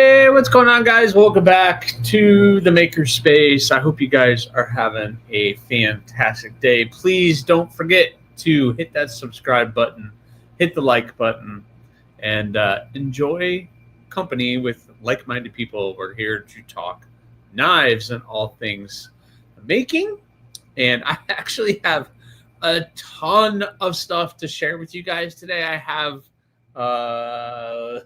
Hey, what's going on, guys? Welcome back to the Makerspace. I hope you guys are having a fantastic day. Please don't forget to hit that subscribe button, hit the like button, and enjoy company with like-minded people. We're here to talk knives and all things making. And I actually have a ton of stuff to share with you guys today. I have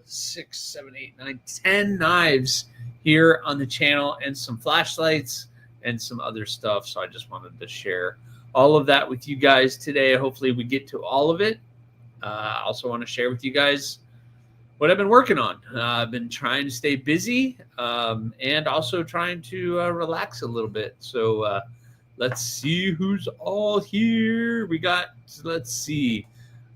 6, 7, 8, 9, 10 knives here on the channel and some flashlights and some other stuff. So I just wanted to share all of that with you guys today. Hopefully we get to all of it. I also want to share with you guys what I've been working on. I've been trying to stay busy and also trying to relax a little bit. So let's see who's all here. We got, let's see,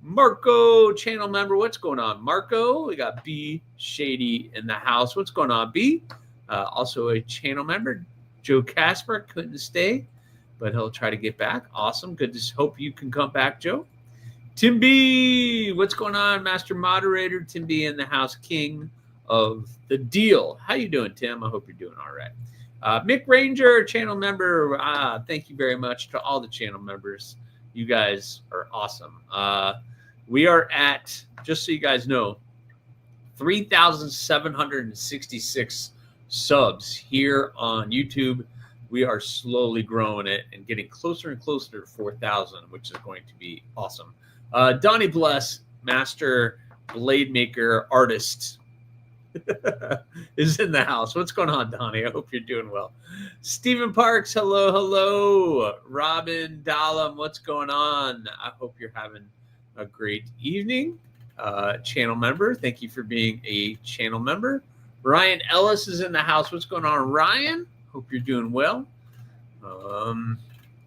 Marco, channel member. What's going on, Marco? We got B Shady in the house. What's going on, B? Also a channel member. Joe Casper couldn't stay, but he'll try to get back. Awesome. Good to hope you can come back, Joe. Tim B, what's going on, master moderator? Tim B in the house, king of the deal. How you doing, Tim? I hope you're doing all right. Mick Ranger, channel member. Thank you very much to all the channel members. You guys are awesome. We are at, just so you guys know, 3,766 subs here on YouTube. We are slowly growing it and getting closer and closer to 4,000, which is going to be awesome. Donnie Bless, master blade maker artist, is in the house. What's going on, Donnie? I hope you're doing well. Stephen Parks, hello, hello. Robin Dahlem, what's going on? I hope you're having a great evening. Channel member, thank you for being a channel member. Ryan Ellis is in the house. What's going on, Ryan? Hope you're doing well.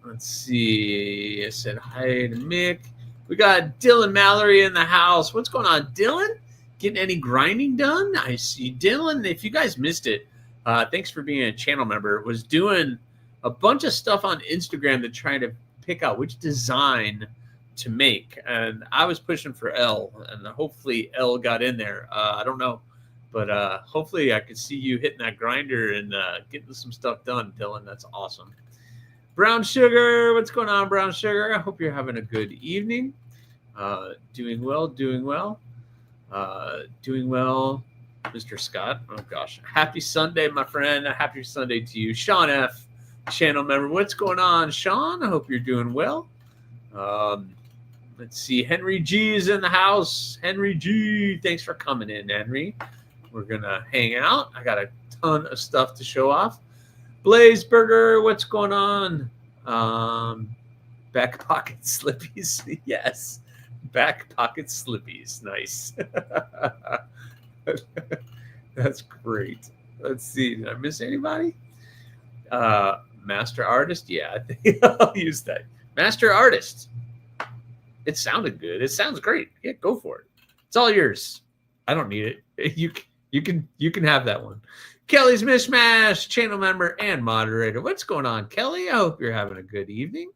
Let's see. I said hi to Mick. We got Dylan Mallory in the house. What's going on, Dylan? Getting any grinding done? I see Dylan. If you guys missed it, thanks for being a channel member. Was doing a bunch of stuff on Instagram to try to pick out which design to make, and I was pushing for L, and hopefully L got in there. I don't know, but hopefully I could see you hitting that grinder and getting some stuff done, Dylan. That's awesome. Brown Sugar, what's going on, Brown Sugar? I hope you're having a good evening. Doing well, doing well. Doing well, Mr. Scott. Oh gosh, happy Sunday, my friend. A happy Sunday to you. Sean F, channel member. What's going on, Sean? I hope you're doing well. Let's see, Henry G is in the house. Henry G, thanks for coming in, Henry. We're gonna hang out. I got a ton of stuff to show off. Blaze Burger, what's going on? Back pocket slippies. Yes, back pocket slippies. Nice. That's great. Let's see, did I miss anybody? Master artist. Yeah, I think I'll use that. Master artist. It sounded good. It sounds great. Yeah, go for it. It's all yours. I don't need it. You can have that one. Kelly's Mishmash, channel member and moderator. What's going on, Kelly? I hope you're having a good evening.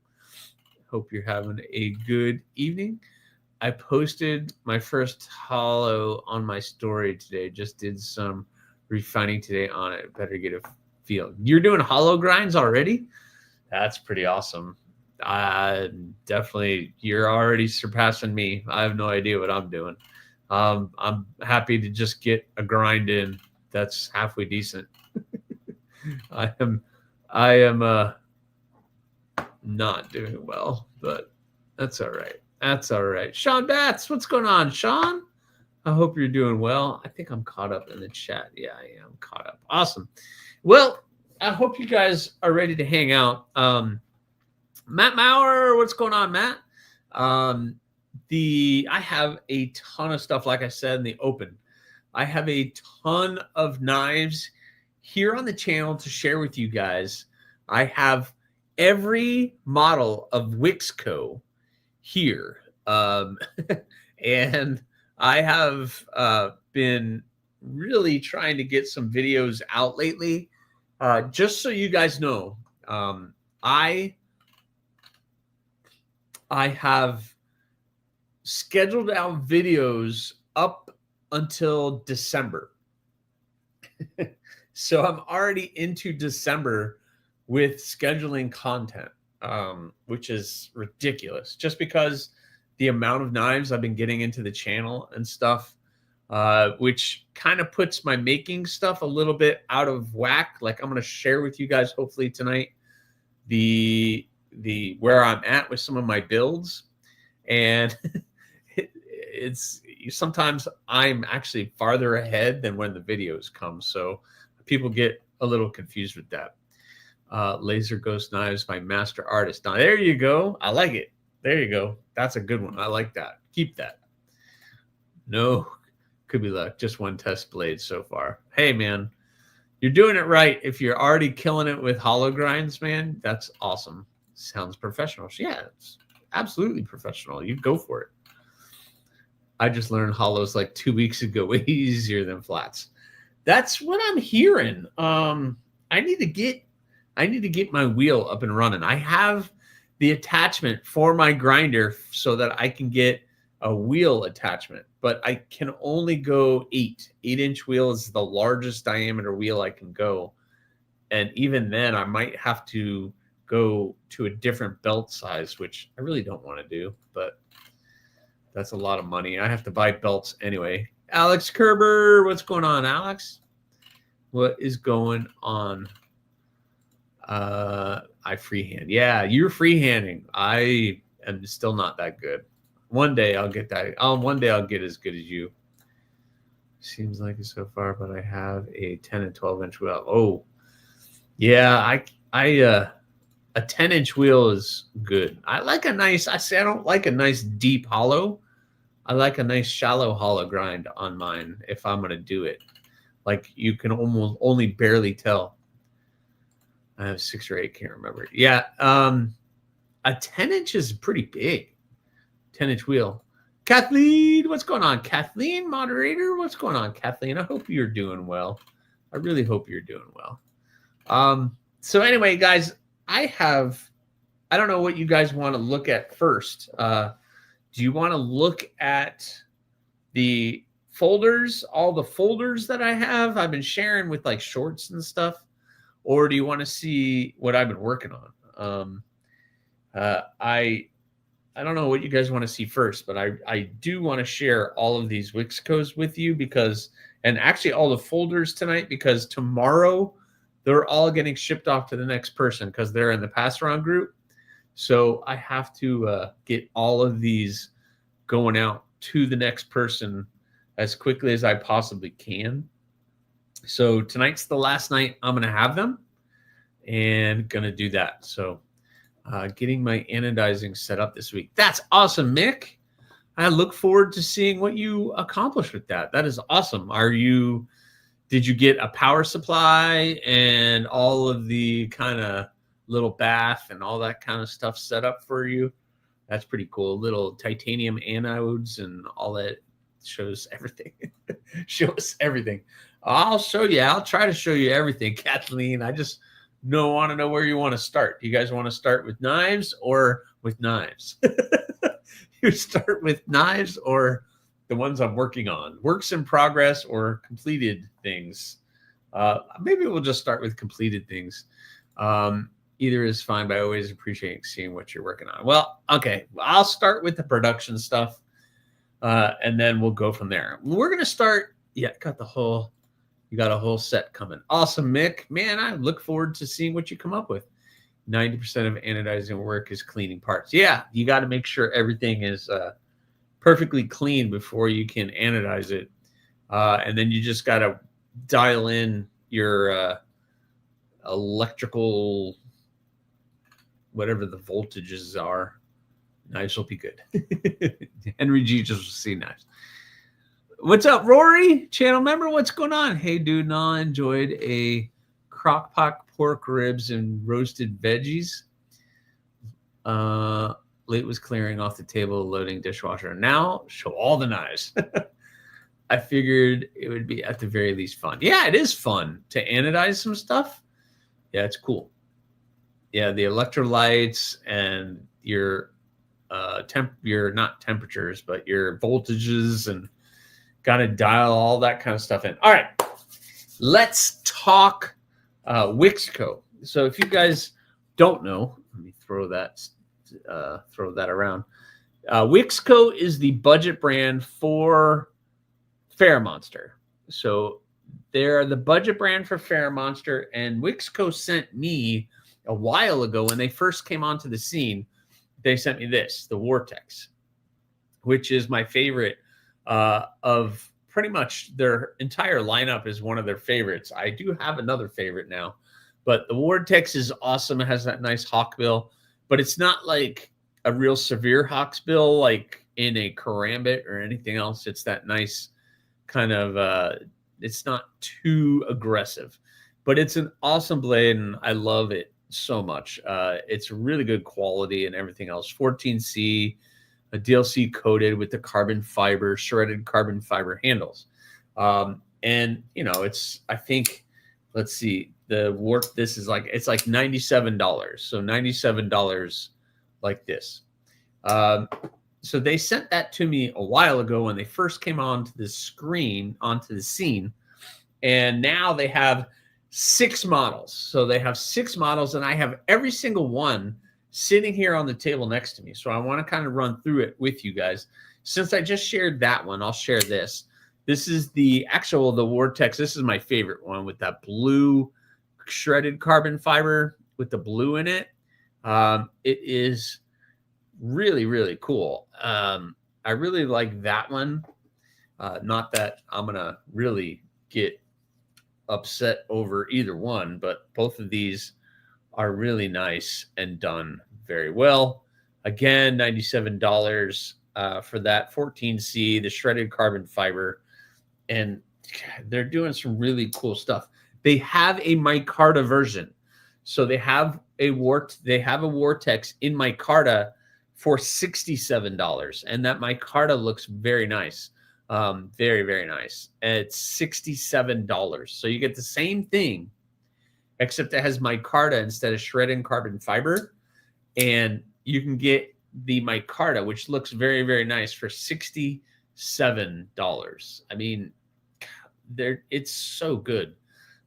Hope you're having a good evening. I posted my first hollow on my story today. Just did some refining today on it. Better get a feel. You're doing hollow grinds already? That's pretty awesome. Definitely, you're already surpassing me. I have no idea what I'm doing. I'm happy to just get a grind in that's halfway decent. I am not doing well, but that's all right. That's all right. Sean Batts, what's going on, Sean? I hope you're doing well. I think I'm caught up in the chat. Yeah, I am caught up. Awesome. Well, I hope you guys are ready to hang out. Matt Maurer, what's going on, Matt? I have a ton of stuff, like I said, in the open. I have a ton of knives here on the channel to share with you guys. I have every model of Wixco here. And I have been really trying to get some videos out lately. Just so you guys know, I have scheduled out videos up until December. So I'm already into December with scheduling content, which is ridiculous just because the amount of knives I've been getting into the channel and stuff, which kind of puts my making stuff a little bit out of whack. Like I'm going to share with you guys hopefully tonight the where I'm at with some of my builds, and it's sometimes I'm actually farther ahead than when the videos come, so people get a little confused with that. Laser Ghost Knives by Master Artist. Now, there you go. I like it. There you go. That's a good one. I like that. Keep that. No, could be luck. Just one test blade so far. Hey, man, you're doing it right. If you're already killing it with hollow grinds, man, that's awesome. Sounds professional. Yeah, it's absolutely professional. You go for it. I just learned hollows like 2 weeks ago. Way easier than flats. That's what I'm hearing. I need to get my wheel up and running. I have the attachment for my grinder so that I can get a wheel attachment, but I can only go 8-inch wheel is the largest diameter wheel I can go. And even then I might have to go to a different belt size, which I really don't want to do, but that's a lot of money. I have to buy belts anyway. Alex Kerber, what's going on, Alex? What is going on? I freehand. Yeah, you're freehanding. I am still not that good. One day I'll get that. One day I'll get as good as you. Seems like it so far, but I have a 10 and 12-inch wheel. Oh, yeah. A 10-inch wheel is good. I like a nice. I say I don't like a nice deep hollow. I like a nice shallow hollow grind on mine if I'm gonna do it. Like you can almost only barely tell. I have 6 or 8, can't remember. Yeah, a 10-inch is pretty big. 10-inch wheel. Kathleen, what's going on? Kathleen, moderator, what's going on? Kathleen, I hope you're doing well. I really hope you're doing well. So anyway, guys, I don't know what you guys want to look at first. Do you want to look at the folders, all the folders that I have? I've been sharing with like shorts and stuff. Or do you want to see what I've been working on? I don't know what you guys want to see first, but I do want to share all of these Wixcos with you and actually all the folders tonight, because tomorrow they're all getting shipped off to the next person because they're in the pass around group. So I have to get all of these going out to the next person as quickly as I possibly can. So tonight's the last night I'm going to have them and going to do that. So getting my anodizing set up this week. That's awesome, Mick. I look forward to seeing what you accomplish with that. That is awesome. Did you get a power supply and all of the kind of little bath and all that kind of stuff set up for you? That's pretty cool. Little titanium anodes and all that. Shows everything. Shows everything. I'll show you. I'll try to show you everything, Kathleen. I just want to know where you want to start. Do you guys want to start with knives or with knives? You start with knives or the ones I'm working on, works in progress or completed things. Maybe we'll just start with completed things. Either is fine, but I always appreciate seeing what you're working on. Well, okay. I'll start with the production stuff. And then we'll go from there. We're going to start. Yeah, you got a whole set coming. Awesome, Mick. Man, I look forward to seeing what you come up with. 90% of anodizing work is cleaning parts. Yeah, you got to make sure everything is perfectly clean before you can anodize it. And then you just got to dial in your electrical, whatever the voltages are. Knives will be good. Henry G just will see knives. What's up, Rory? Channel member, what's going on? Hey, dude, I enjoyed a crock pot pork ribs and roasted veggies. Late was clearing off the table, loading dishwasher. Now, show all the knives. I figured it would be at the very least fun. Yeah, it is fun to anodize some stuff. Yeah, it's cool. Yeah, the electrolytes and your not temperatures, but your voltages, and got to dial all that kind of stuff in. All right. let's talk Wixco. So if you guys don't know, let me throw that around. Wixco is the budget brand for FairMonster. So they're the budget brand for FairMonster, and Wixco sent me a while ago when they first came onto the scene. They sent me this, the Vortex, which is my favorite of pretty much their entire lineup. Is one of their favorites. I do have another favorite now, but the Vortex is awesome. It has that nice hawkbill, but it's not like a real severe hawkbill like in a karambit or anything else. It's that nice kind of it's not too aggressive, but it's an awesome blade, and I love it so much. It's really good quality and everything else. 14C, a DLC coated with the carbon fiber, shredded carbon fiber handles. And you know, it's, I think, let's see, the work, this is like, it's like $97. So $97 like this. So they sent that to me a while ago when they first came onto the scene. And now they have 6 models. So they have 6 models, and I have every single one sitting here on the table next to me. So I want to kind of run through it with you guys. Since I just shared that one, I'll share this. This is the Vortex. This is my favorite one with that blue shredded carbon fiber with the blue in it. It is really, really cool. I really like that one. Not that I'm going to really get upset over either one, but both of these are really nice and done very well. Again, $97 for that 14C, the shredded carbon fiber, and they're doing some really cool stuff. They have a micarta version, so they have a Vortex in micarta for $67, and that micarta looks very nice. Very, very nice. And it's $67. So you get the same thing, except it has micarta instead of shredded carbon fiber. And you can get the micarta, which looks very, very nice, for $67. I mean, it's so good.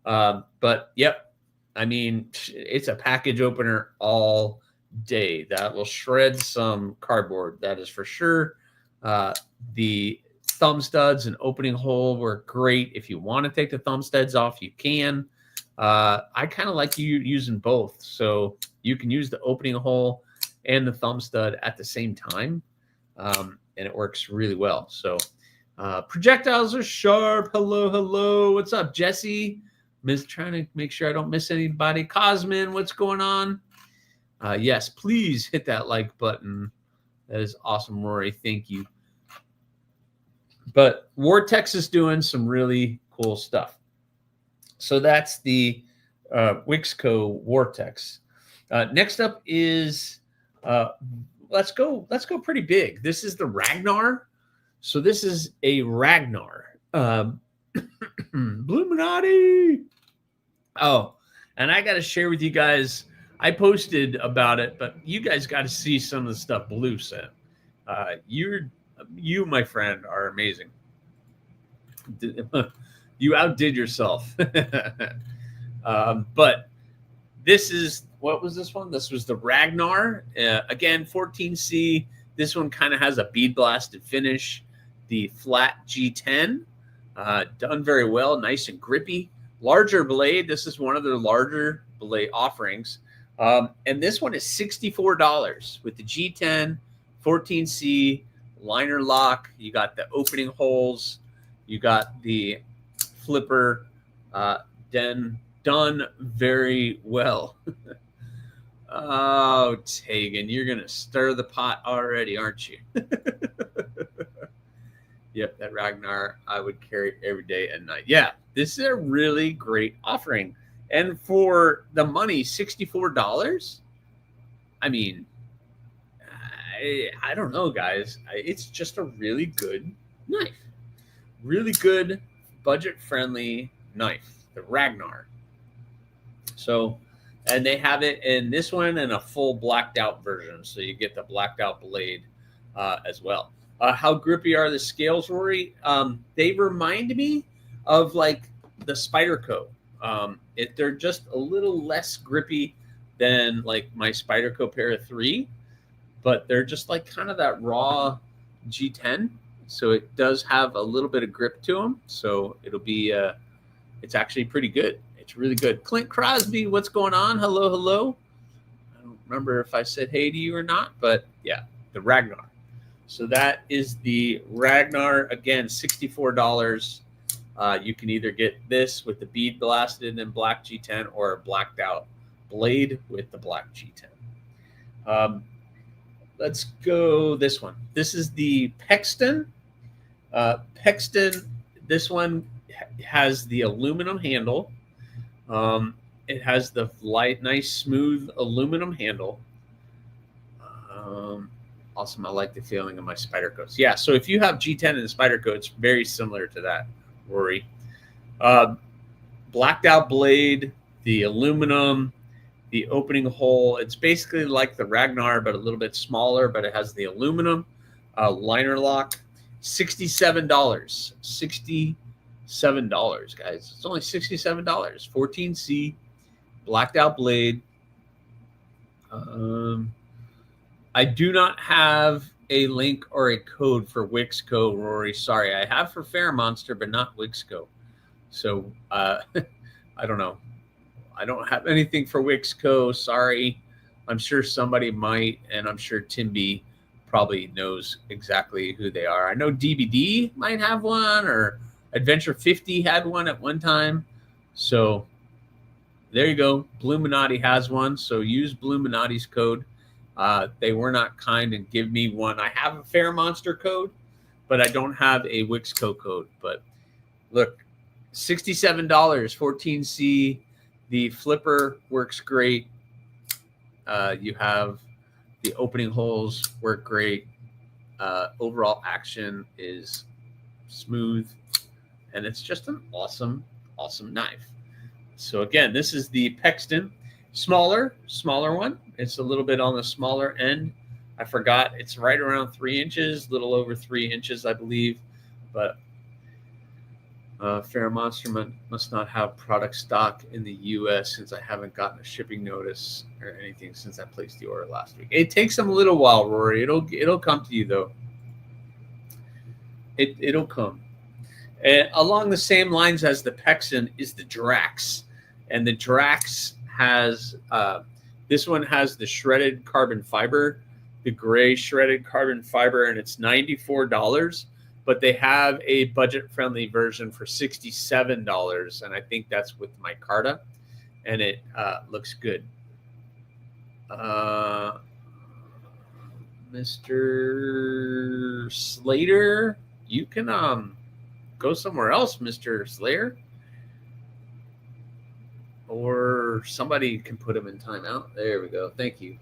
But yep, I mean, it's a package opener all day. That will shred some cardboard. That is for sure. The thumb studs and opening hole were great. If you want to take the thumb studs off, you can. I kind of like you using both. So you can use the opening hole and the thumb stud at the same time. And it works really well. So projectiles are sharp. Hello, hello. What's up, Jesse? Trying to make sure I don't miss anybody. Cosmin, what's going on? Yes, please hit that like button. That is awesome, Rory. Thank you. But Vortex is doing some really cool stuff. So that's the Wixco Vortex. Next up is let's go pretty big. This is the Ragnar. So this is a Ragnar. Bluminati. Oh, and I got to share with you guys. I posted about it, but you guys got to see some of the stuff Blue sent. You, my friend, are amazing. You outdid yourself. But this is, what was this one? This was the Ragnar. Again, 14C. This one kind of has a bead blasted finish. The flat G10, done very well, nice and grippy. Larger blade. This is one of their larger blade offerings. And this one is $64 with the G10, 14C, liner lock. You got the opening holes. You got the flipper. Done very well. Oh, Tegan, you're going to stir the pot already, aren't you? Yep, that Ragnar I would carry every day and night. Yeah, this is a really great offering. And for the money, $64, I mean, I don't know, guys. It's just a really good knife. Really good, budget-friendly knife, the Ragnar. So, and they have it in this one and a full blacked-out version. So you get the blacked-out blade as well. How grippy are the scales, Rory? They remind me of like the Spyderco. They're just a little less grippy than like my Spyderco Para 3, but they're just like kind of that raw G10. So it does have a little bit of grip to them. So it'll be, it's actually pretty good. It's really good. Clint Crosby, what's going on? Hello, hello. I don't remember if I said hey to you or not, but yeah, the Ragnar. So that is the Ragnar, again, $64. You can either get this with the bead blasted in black G10 or a blacked out blade with the black G10. Let's go this one. This is the Pexton. Pexton, this one has the aluminum handle. It has the light, nice, smooth aluminum handle. Awesome. I like the feeling of my Spydercos. Yeah, so if you have G10 and the Spyderco, it's very similar to that, Rory. Blacked out blade, the aluminum, the opening hole. It's basically like the Ragnar, but a little bit smaller, but it has the aluminum liner lock. $67. $67, guys. It's only $67. 14C, blacked out blade. I do not have a link or a code for Wixco, Rory. Sorry, I have for Fair Monster, but not Wixco. So I don't know. I don't have anything for Wixco. Sorry. I'm sure somebody might, and I'm sure Timby probably knows exactly who they are. I know DBD might have one, or Adventure 50 had one at one time. So there you go. Bluminati has one. So use Bluminati's code. They were not kind and give me one. I have a Fair Monster code, but I don't have a Wixco code. But look, $67, 14C. The flipper works great. You have the opening holes work great. Overall action is smooth, and it's just an awesome, awesome knife. So again, this is the Pexton. Smaller one. It's a little bit on the smaller end. I forgot. It's right around 3 inches, a little over 3 inches, I believe. But Fair Monster must not have product stock in the U.S. since I haven't gotten a shipping notice or anything since I placed the order last week. It takes them a little while, Rory. It'll come to you though. It'll come. And along the same lines as the Pexton is the Drax, and the Drax has this one has the shredded carbon fiber, the gray shredded carbon fiber, and it's $94. But they have a budget-friendly version for $67, and I think that's with micarta, and it looks good. Mr. Slater, you can go somewhere else, Mr. Slayer. Or somebody can put him in timeout. There we go. Thank you.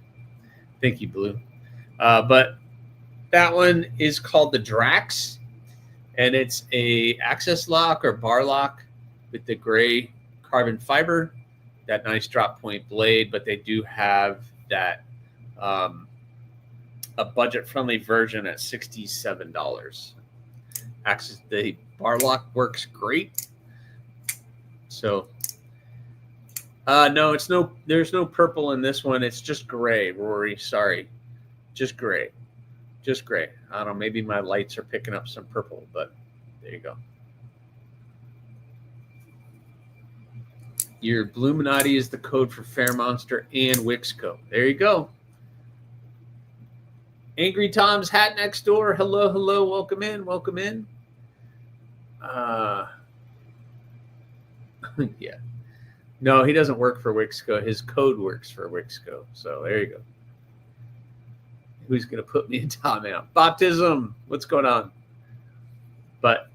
Thank you, Blue. But that one is called the Drax, and it's a access lock or bar lock with the gray carbon fiber, that nice drop point blade, but they do have that a budget-friendly version at $67. Access, the bar lock works great. So no, there's no purple in this one. It's just gray, Rory. Sorry. Just gray. Just gray. I don't know. Maybe my lights are picking up some purple, but there you go. Your Bluminati is the code for Fair Monster and Wixco. There you go. Angry Tom's hat next door. Hello, hello. Welcome in. Welcome in. Yeah. No, he doesn't work for Wixco. His code works for Wixco. So there you go. Who's going to put me in timeout? Baptism. What's going on? But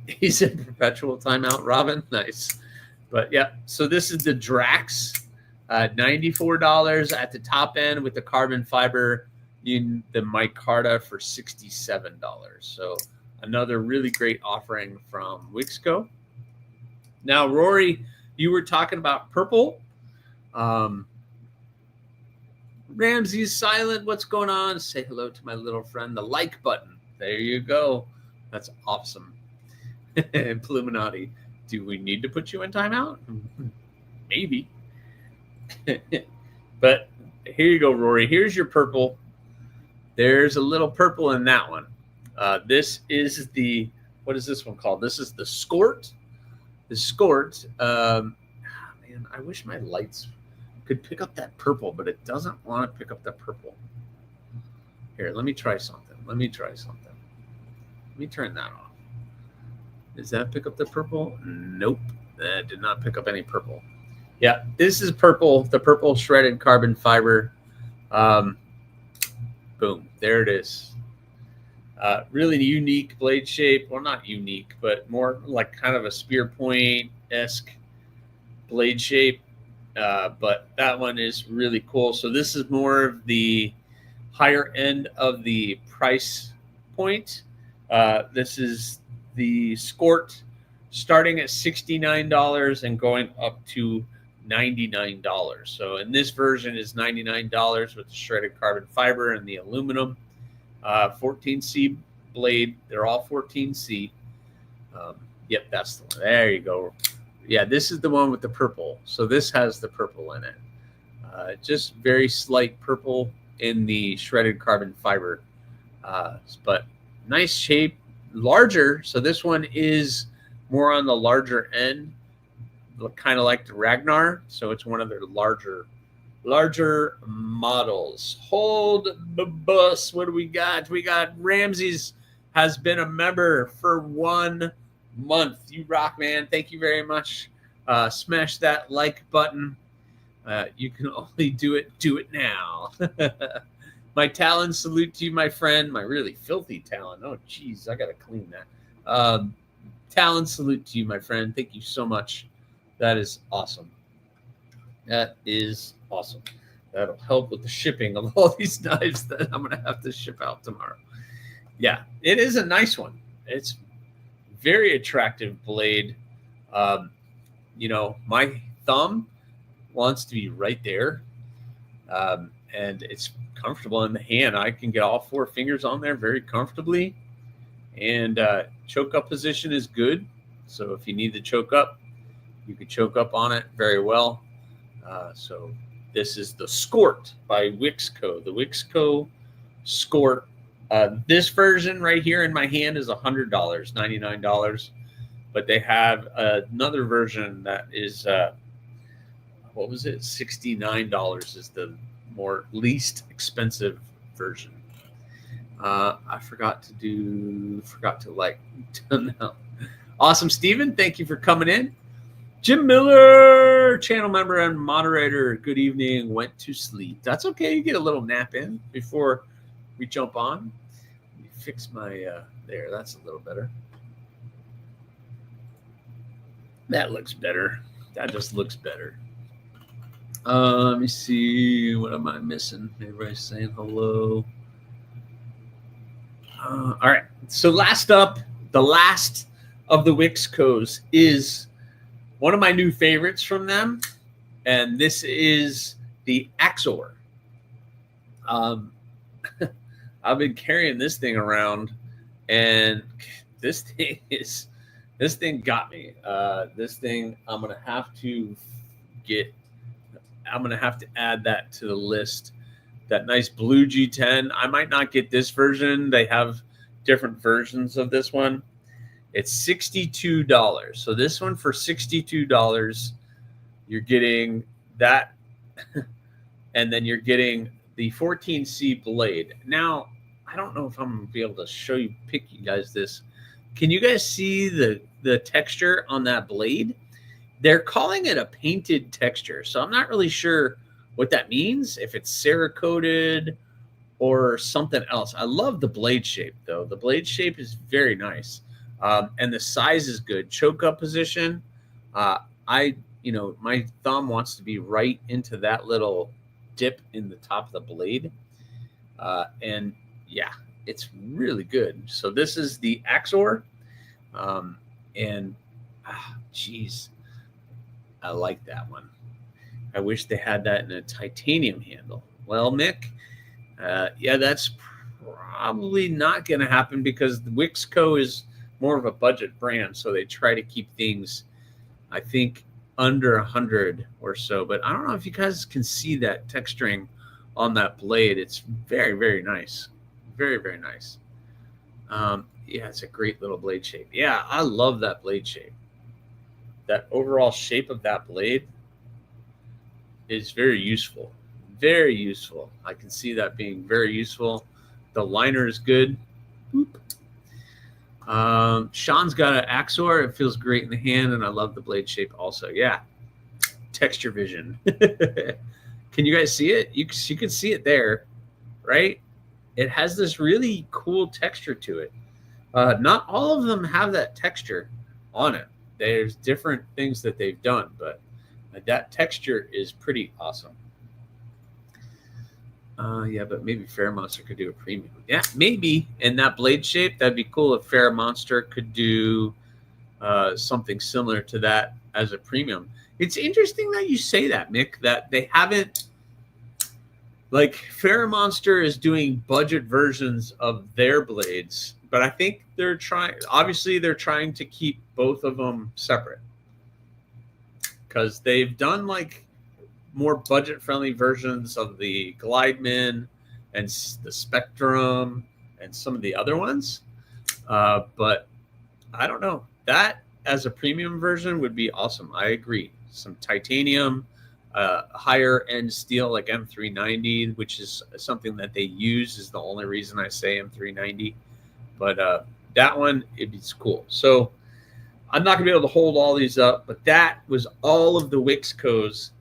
he's in perpetual timeout, Robin. Nice. But yeah, so this is the Drax. $94 at the top end with the carbon fiber, in the micarta for $67. So another really great offering from Wixco. Now, Rory, you were talking about purple. Ramsey's silent. What's going on? Say hello to my little friend. The like button. There you go. That's awesome. Bluminati. Do we need to put you in timeout? Maybe. But here you go, Rory. Here's your purple. There's a little purple in that one. This is the, what is this one called? This is the Skort. The Skort. Man, I wish my lights could pick up that purple, but it doesn't want to pick up the purple. Here, let me try something. Let me turn that off. Does that pick up the purple? Nope. That did not pick up any purple. Yeah, this is purple, the purple shredded carbon fiber. Boom, there it is. Really unique blade shape. Well, not unique, but more like kind of a spear point-esque blade shape. But that one is really cool. So this is more of the higher end of the price point. This is the Skort starting at $69 and going up to $99. So in this version is $99 with the shredded carbon fiber and the aluminum. 14C blade. They're all 14C. Yep, that's the one. There you go. Yeah, this is the one with the purple. So this has the purple in it. Just very slight purple in the shredded carbon fiber. But nice shape. Larger. So this one is more on the larger end, kind of like the Ragnar. So it's one of their larger models. Hold the bus. What do we got? We got Ramses has been a member for 1 month. You rock, man. Thank you very much. Smash that like button. You can only do it now. My Talon salute to you, my friend. My really filthy Talon. Oh, geez, I got to clean that. Talon salute to you, my friend. Thank you so much. That is awesome. That is awesome. That'll help with the shipping of all these knives that I'm going to have to ship out tomorrow. Yeah, it is a nice one. It's very attractive blade. You know, my thumb wants to be right there. And it's comfortable in the hand. I can get all 4 fingers on there very comfortably. And choke up position is good. So if you need to choke up, you can choke up on it very well. So this is the Skort by Wixco. The Wixco Skort. This version right here in my hand is $100, $99. But they have another version that is, what was it? $69 is the more least expensive version. I forgot to like. No. Awesome, Steven. Thank you for coming in. Jim Miller, channel member and moderator. Good evening. Went to sleep. That's okay. You get a little nap in before we jump on. Let me fix my there. That's a little better. That looks better. That just looks better. Let me see. What am I missing? Everybody's saying hello. All right. So last up, the last of the Wixcos is one of my new favorites from them, and this is the Axor. I've been carrying this thing around, and this thing got me. This thing I'm gonna have to add that to the list. That nice blue G10. I might not get this version. They have different versions of this one. It's $62. So this one for $62, you're getting that, and then you're getting the 14C blade. Now, I don't know if I'm gonna be able to pick you guys this. Can you guys see the texture on that blade? They're calling it a painted texture. So I'm not really sure what that means, if it's Cerakoted or something else. I love the blade shape, though. The blade shape is very nice. And the size is good. Choke up position. My thumb wants to be right into that little dip in the top of the blade. And yeah, it's really good. So this is the Axor. Geez, I like that one. I wish they had that in a titanium handle. Well, Mick, yeah, that's probably not going to happen because the Wixco is more of a budget brand, so they try to keep things I think under 100 or so, but I don't know if you guys can see that texturing on that blade. It's very, very nice. Very, very nice. Yeah, it's a great little blade shape. Yeah, I love that blade shape. That overall shape of that blade is very useful. Very useful. I can see that being very useful. The liner is good. Boop. Sean's got an Axor. It feels great in the hand, and I love the blade shape also. Yeah, texture vision. Can you guys see it? You can see it there, right? It has this really cool texture to it. Not all of them have that texture on it. There's different things that they've done, but that texture is pretty awesome. Yeah, but maybe Fair Monster could do a premium. Yeah, maybe. In that blade shape, that'd be cool if Fair Monster could do something similar to that as a premium. It's interesting that you say that, Mick, that they haven't, like, Fair Monster is doing budget versions of their blades, but I think they're trying to keep both of them separate, because they've done like more budget-friendly versions of the Glideman and the Spectrum and some of the other ones. But I don't know. That as a premium version would be awesome. I agree. Some titanium, higher-end steel like M390, which is something that they use, is the only reason I say M390. But that one, it's cool. So I'm not going to be able to hold all these up, but that was all of the Wixcos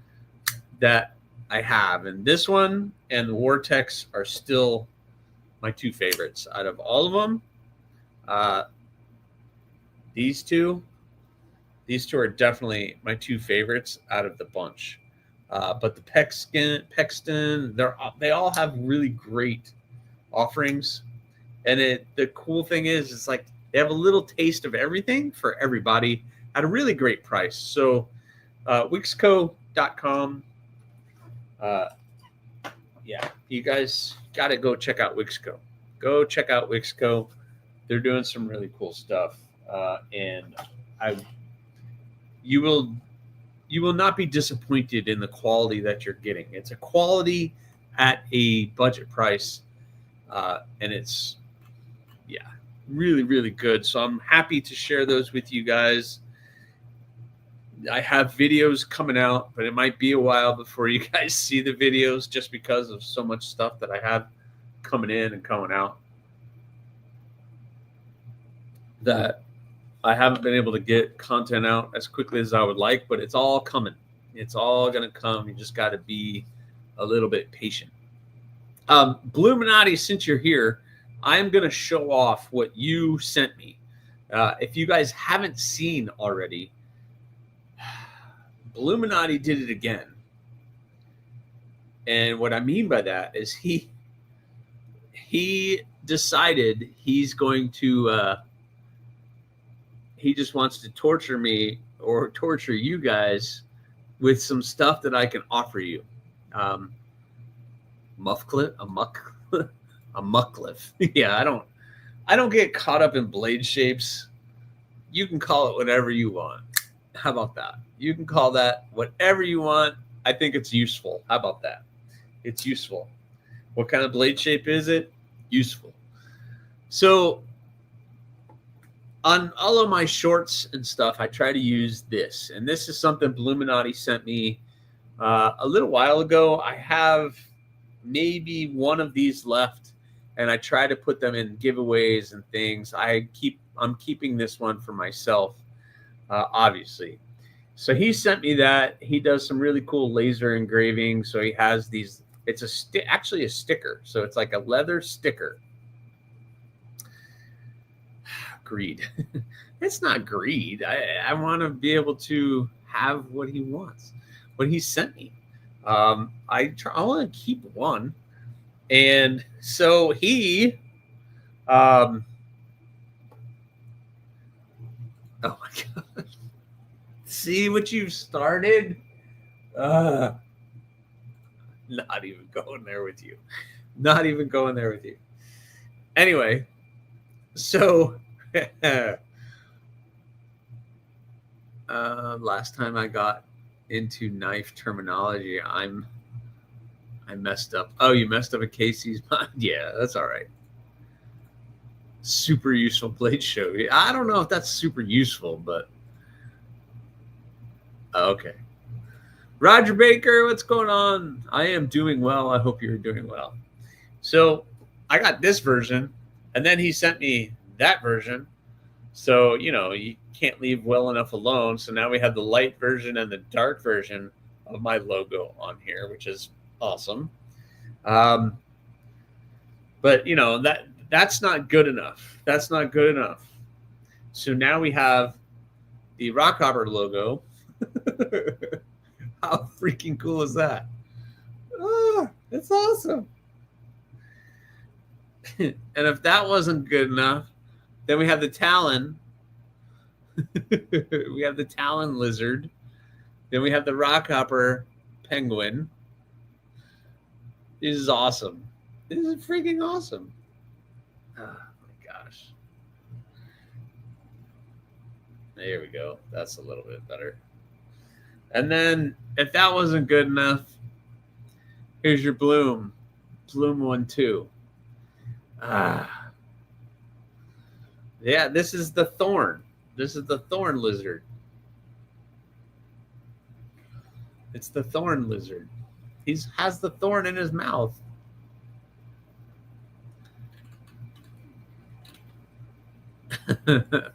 that I have, and this one and the Vortex are still my two favorites out of all of them. These two are definitely my two favorites out of the bunch. But the Pexton, they all have really great offerings, and the cool thing is, it's like they have a little taste of everything for everybody at a really great price. So Wixco.com. Yeah, you guys got to go check out Wixco. Go check out Wixco. They're doing some really cool stuff, and you will not be disappointed in the quality that you're getting. It's a quality at a budget price, and it's really, really good. So I'm happy to share those with you guys. I have videos coming out, but it might be a while before you guys see the videos, just because of so much stuff that I have coming in and coming out that I haven't been able to get content out as quickly as I would like, but it's all coming. It's all going to come. You just got to be a little bit patient. Bluminati, since you're here, I'm going to show off what you sent me. If you guys haven't seen already, Bluminati did it again. And what I mean by that is he decided he's going to he just wants to torture me or torture you guys with some stuff that I can offer you. Muckcliff. Yeah, I don't get caught up in blade shapes. You can call it whatever you want. How about that? You can call that whatever you want. I think it's useful. How about that? It's useful. What kind of blade shape is it? Useful. So on all of my shorts and stuff, I try to use this. And this is something Bluminati sent me a little while ago. I have maybe one of these left, and I try to put them in giveaways and things. I'm keeping this one for myself, obviously. So he sent me that. He does some really cool laser engraving. So he has these. It's actually a sticker. So it's like a leather sticker. Greed. It's not greed. I want to be able to have what he wants, what he sent me. I want to keep one. And so he, oh my God. See what you've started? Not even going there with you. Not even going there with you. Anyway, so Last time I got into knife terminology, I messed up. Oh, you messed up a Casey's mind? Yeah, that's all right. Super useful blade show. I don't know if that's super useful, but okay. Roger Baker, what's going on? I am doing well. I hope you're doing well. So I got this version, and then he sent me that version. So, you can't leave well enough alone. So now we have the light version and the dark version of my logo on here, which is awesome. But that's not good enough. That's not good enough. So now we have the Rockhopper logo. How freaking cool is that? Oh, it's awesome. And if that wasn't good enough, then we have the Talon. We have the Talon lizard. Then we have the Rockhopper penguin. This is awesome. This is freaking awesome. Oh my gosh. There we go. That's a little bit better. And then if that wasn't good enough, here's your Bloom. Bloom 1-2. Yeah, this is the Thorn. This is the Thorn lizard. It's the Thorn lizard. He has the thorn in his mouth.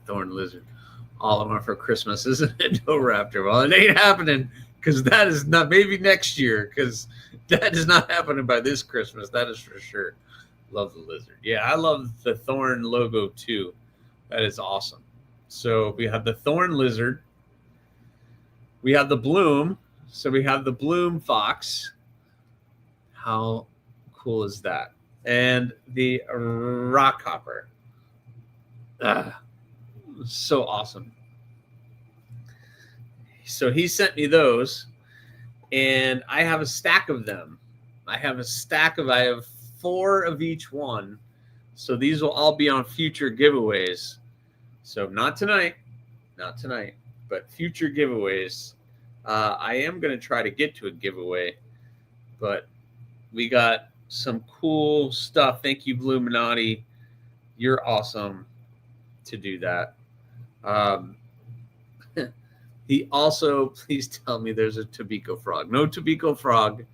Thorn lizard. All I want for Christmas is an Indoraptor. Well, it ain't happening because that is not, maybe next year, because that is not happening by this Christmas. That is for sure. Love the lizard. Yeah, I love the Thorn logo too. That is awesome. So we have the Thorn lizard. We have the Bloom. So we have the Bloom fox. How cool is that? And the Rockhopper. So awesome. So he sent me those, and I have a stack of them. I have 4 of each one. So these will all be on future giveaways. So not tonight, but future giveaways. I am going to try to get to a giveaway, but we got some cool stuff. Thank you, Bluminati. You're awesome to do that. He also, please tell me there's a Tobiko frog. No Tobiko frog.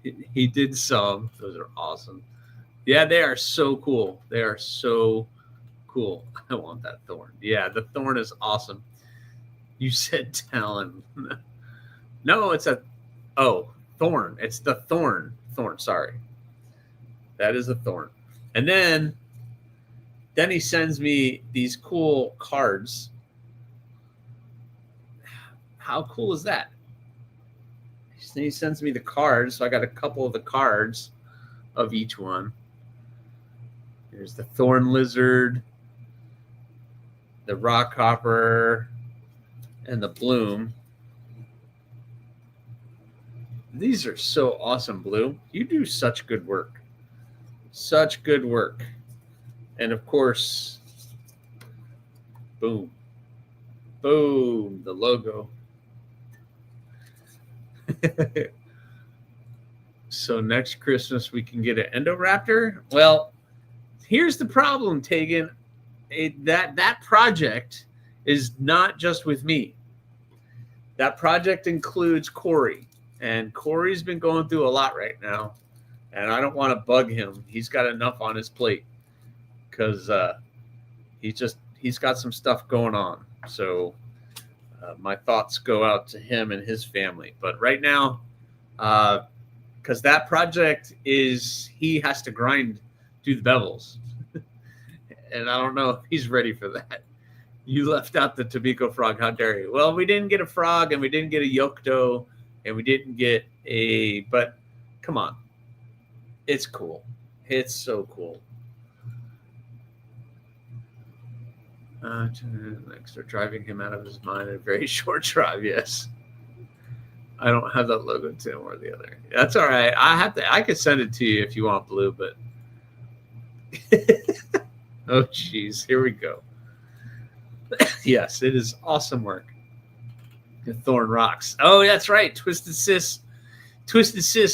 He did some. Those are awesome. Yeah, they are so cool. They are so cool. I want that thorn. Yeah, the thorn is awesome. You said Talon. No, it's thorn. It's the thorn. Thorn, sorry. That is a thorn. And then he sends me these cool cards. How cool is that? He sends me the cards. So I got a couple of the cards of each one. There's the Thorn Lizard, the Rockhopper, and the Bloom. These are so awesome, Blue. You do such good work. Such good work. And of course, boom. Boom, the logo. So next Christmas we can get an Indoraptor. Well, here's the problem, Tegan. That project is not just with me. That project includes Corey. And Corey's been going through a lot right now. And I don't want to bug him. He's got enough on his plate. Because he's got some stuff going on. So my thoughts go out to him and his family. But right now, because that project he has to do the bevels. And I don't know if he's ready for that. You left out the Tobiko frog. How dare you? Well, we didn't get a frog, and we didn't get a Yokto, and we didn't get but come on. It's cool. It's so cool. Next, they're driving him out of his mind in a very short drive. Yes. I don't have that logo to one or the other. That's all right. I could send it to you if you want, Blue, but oh geez, here we go. Yes, it is awesome work. The Thorn rocks. Oh, that's right. Twisted Sis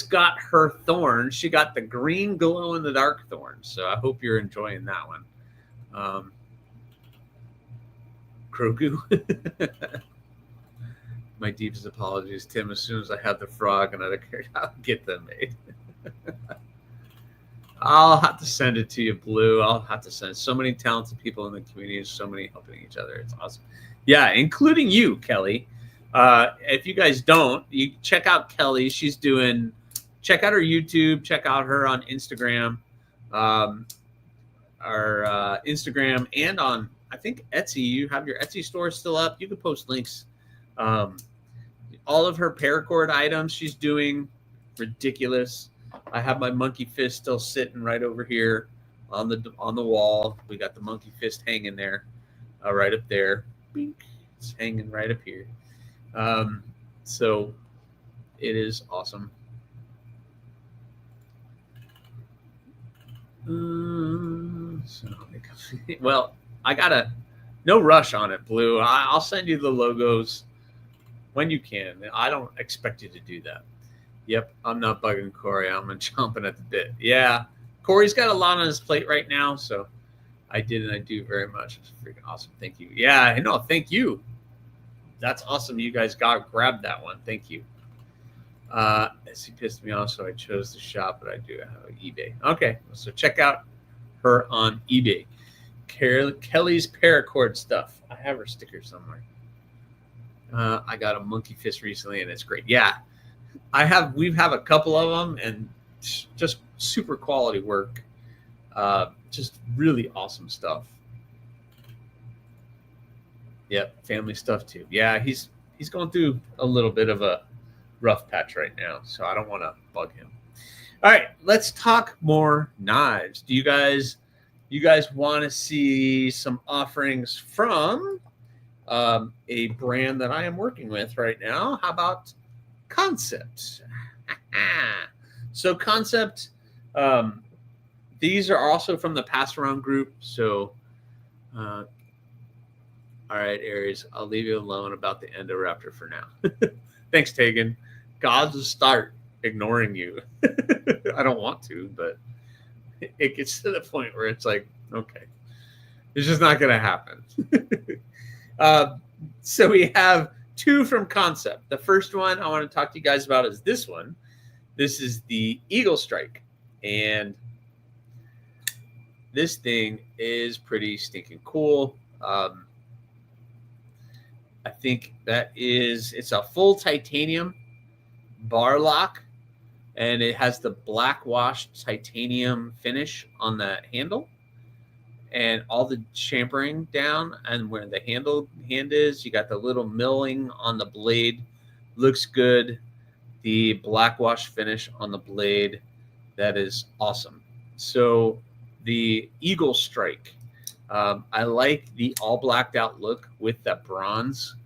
got her thorn. She got the green glow in the dark thorn. So I hope you're enjoying that one. Grogu. My deepest apologies, Tim. As soon as I have the frog and I'll get them made. I'll have to send it to you, Blue. I'll have to send so many talented people in the community, so many helping each other. It's awesome. Yeah, including you, Kelly. If you guys don't, you check out Kelly. Check out her YouTube. Check out her on Instagram. Our Instagram and on, I think, Etsy. You have your Etsy store still up. You can post links. All of her paracord items she's doing, ridiculous. I have my monkey fist still sitting right over here on the wall. We got the monkey fist hanging there, right up there. Bink. It's hanging right up here. So it is awesome. Well, I got no rush on it, Blue. I'll send you the logos when you can. I don't expect you to do that. Yep, I'm not bugging Corey. I'm chomping at the bit. Yeah, Corey's got a lot on his plate right now, so I did and I do very much. It's freaking awesome. Thank you. Yeah, I know. Thank you. That's awesome. You guys grabbed that one. Thank you. She pissed me off, so I chose to shop, but I do have an eBay. Okay, so check out her on eBay. Kelly's paracord stuff. I have her sticker somewhere. I got a monkey fist recently, and it's great. Yeah. We have a couple of them, and just super quality work. Just really awesome stuff. Yep, family stuff too. Yeah, he's going through a little bit of a rough patch right now, so I don't want to bug him. All right, let's talk more knives. Do you guys want to see some offerings from a brand that I am working with right now? How about Concept? So Concept, these are also from the Pass Around group. So, all right, Aries, I'll leave you alone about the Endoraptor for now. Thanks, Tegan. Gods will start ignoring you. I don't want to, but it gets to the point where it's like, okay, it's just not going to happen. So we have two from Concept. The first one I want to talk to you guys about is this one. This is the Eagle Strike. And this thing is pretty stinking cool. I think it's a full titanium bar lock, and it has the black washed titanium finish on the handle and all the champering down, and where the hand is, you got the little milling on the blade. Looks good. The black wash finish on the blade, that is awesome. So the Eagle Strike, I like the all blacked out look with that bronze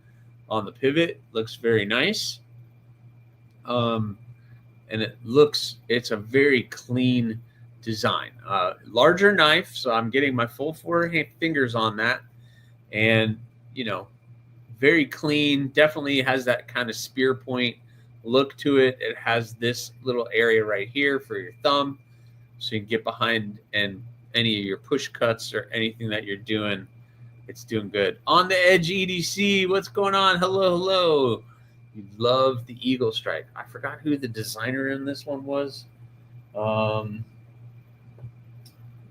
on the pivot. Looks very nice. And it's a very clean design. Larger knife, so I'm getting my full 4 fingers on that. And, very clean. Definitely has that kind of spear point look to it. It has this little area right here for your thumb, so you can get behind and any of your push cuts or anything that you're doing. It's doing good. On the Edge EDC, what's going on? Hello. You love the Eagle Strike. I forgot who the designer in this one was.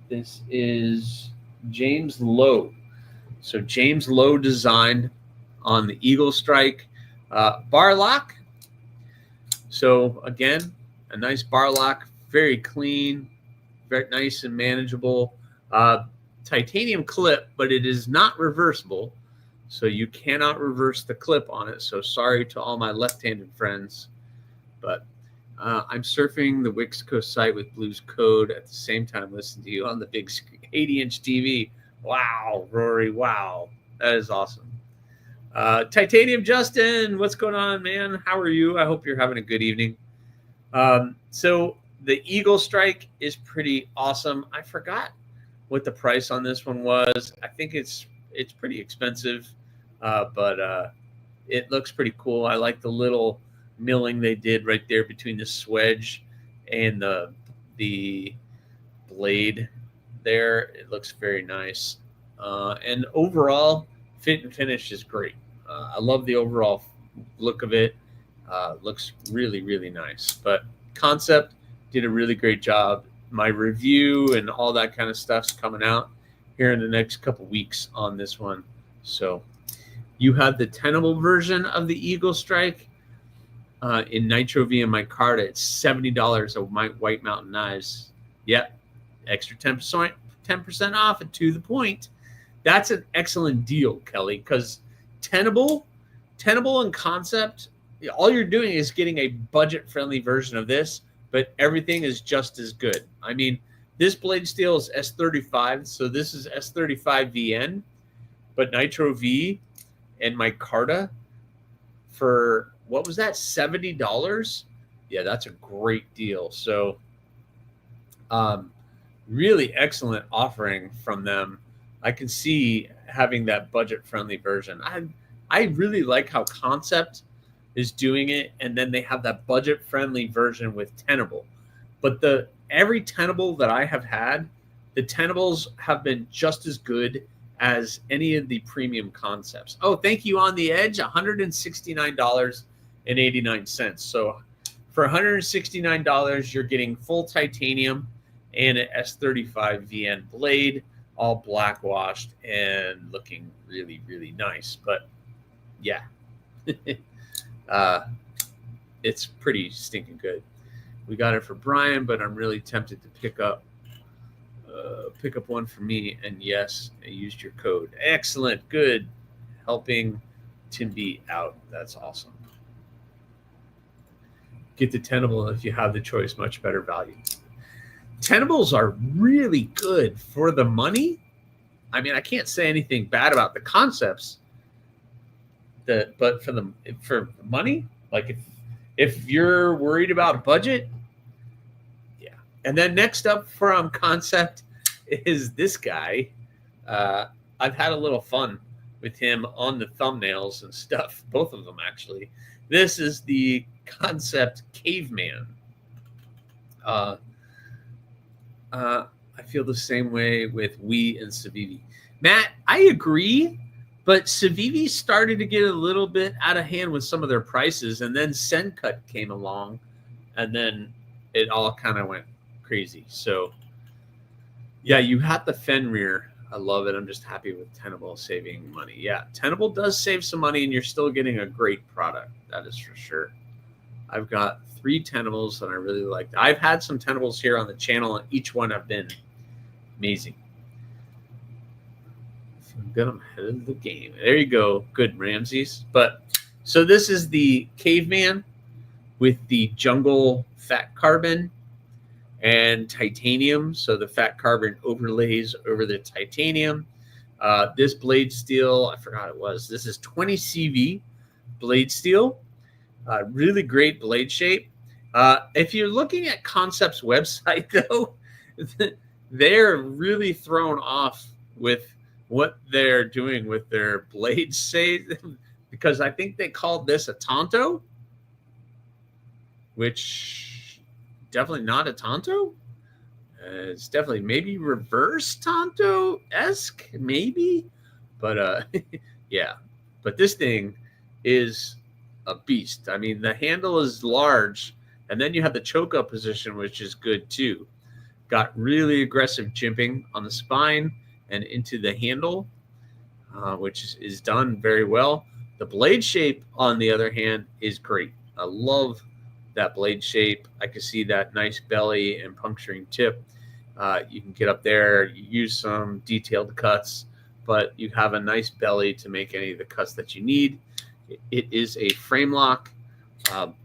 This is James Lowe. So James Lowe designed on the Eagle Strike bar lock. So again, a nice bar lock, very clean, very nice and manageable. Titanium clip, but it is not reversible. So you cannot reverse the clip on it. So sorry to all my left-handed friends, but I'm surfing the Wixco site with Blue's code at the same time listening to you on the big 80-inch TV. Wow, Rory, wow. That is awesome. Titanium Justin, what's going on, man? How are you? I hope you're having a good evening. So the Eagle Strike is pretty awesome. I forgot what the price on this one was. I think it's pretty expensive, but it looks pretty cool. I like the little milling they did right there between the swedge and the blade there. It looks very nice. And overall, fit and finish is great. I love the overall look of it. Looks really, really nice. But concept did a really great job. My review and all that kind of stuff's coming out here in the next couple weeks on this one. So you have the tenable version of the Eagle Strike in Nitro V and micarta. It's $70 of my White Mountain knives. Yep, extra 10% off and to the point. That's an excellent deal, Kelly, because tenable and concept, all you're doing is getting a budget-friendly version of this, but everything is just as good. I mean, this blade steel is S35, so this is S35 VN, but Nitro V and micarta for, what was that, $70? Yeah, that's a great deal. So really excellent offering from them. I can see having that budget-friendly version. I really like how Concept is doing it, and then they have that budget-friendly version with tenable. But every tenable that I have had, the tenables have been just as good as any of the premium concepts. Oh, thank you, On the Edge, $169.89. So for $169, you're getting full titanium and an S35 VN blade, all black washed and looking really, really nice. But yeah, it's pretty stinking good. We got it for Brian, but I'm really tempted to pick up one for me. And yes, I used your code. Excellent. Good. Helping Tim B out. That's awesome. Get the tenable if you have the choice. Much better value. Tenables are really good for the money. I mean, I can't say anything bad about the concepts. But for money, like if you're worried about a budget, yeah. And then next up from Concept is this guy. I've had a little fun with him on the thumbnails and stuff, both of them actually. This is the Concept Caveman. I feel the same way with Wii and Civivi. Matt, I agree, but Civivi started to get a little bit out of hand with some of their prices, and then Sencut came along, and then it all kind of went crazy. So, yeah, you had the Fenrir. I love it. I'm just happy with Tenable saving money. Yeah, Tenable does save some money, and you're still getting a great product. That is for sure. I've got 3 Tenables that I really like. I've had some Tenables here on the channel, and each one have been amazing. I'm good. I'm ahead of the game. There you go. Good, Ramses. But so this is the Caveman with the jungle fat carbon and titanium. So the fat carbon overlays over the titanium. This blade steel, I forgot it was. This is 20 CV blade steel. Really great blade shape. If you're looking at Concept's website, though, they're really thrown off with what they're doing with their blades, say, because I think they called this a Tonto, which definitely not a Tonto. It's definitely maybe reverse Tonto-esque, maybe, but yeah. But this thing is a beast. I mean, the handle is large, and then you have the choke up position, which is good too. Got really aggressive jimping on the spine and into the handle, which is done very well. The blade shape, on the other hand, is great. I love that blade shape. I can see that nice belly and puncturing tip. You can get up there, use some detailed cuts, but you have a nice belly to make any of the cuts that you need. It is a frame lock,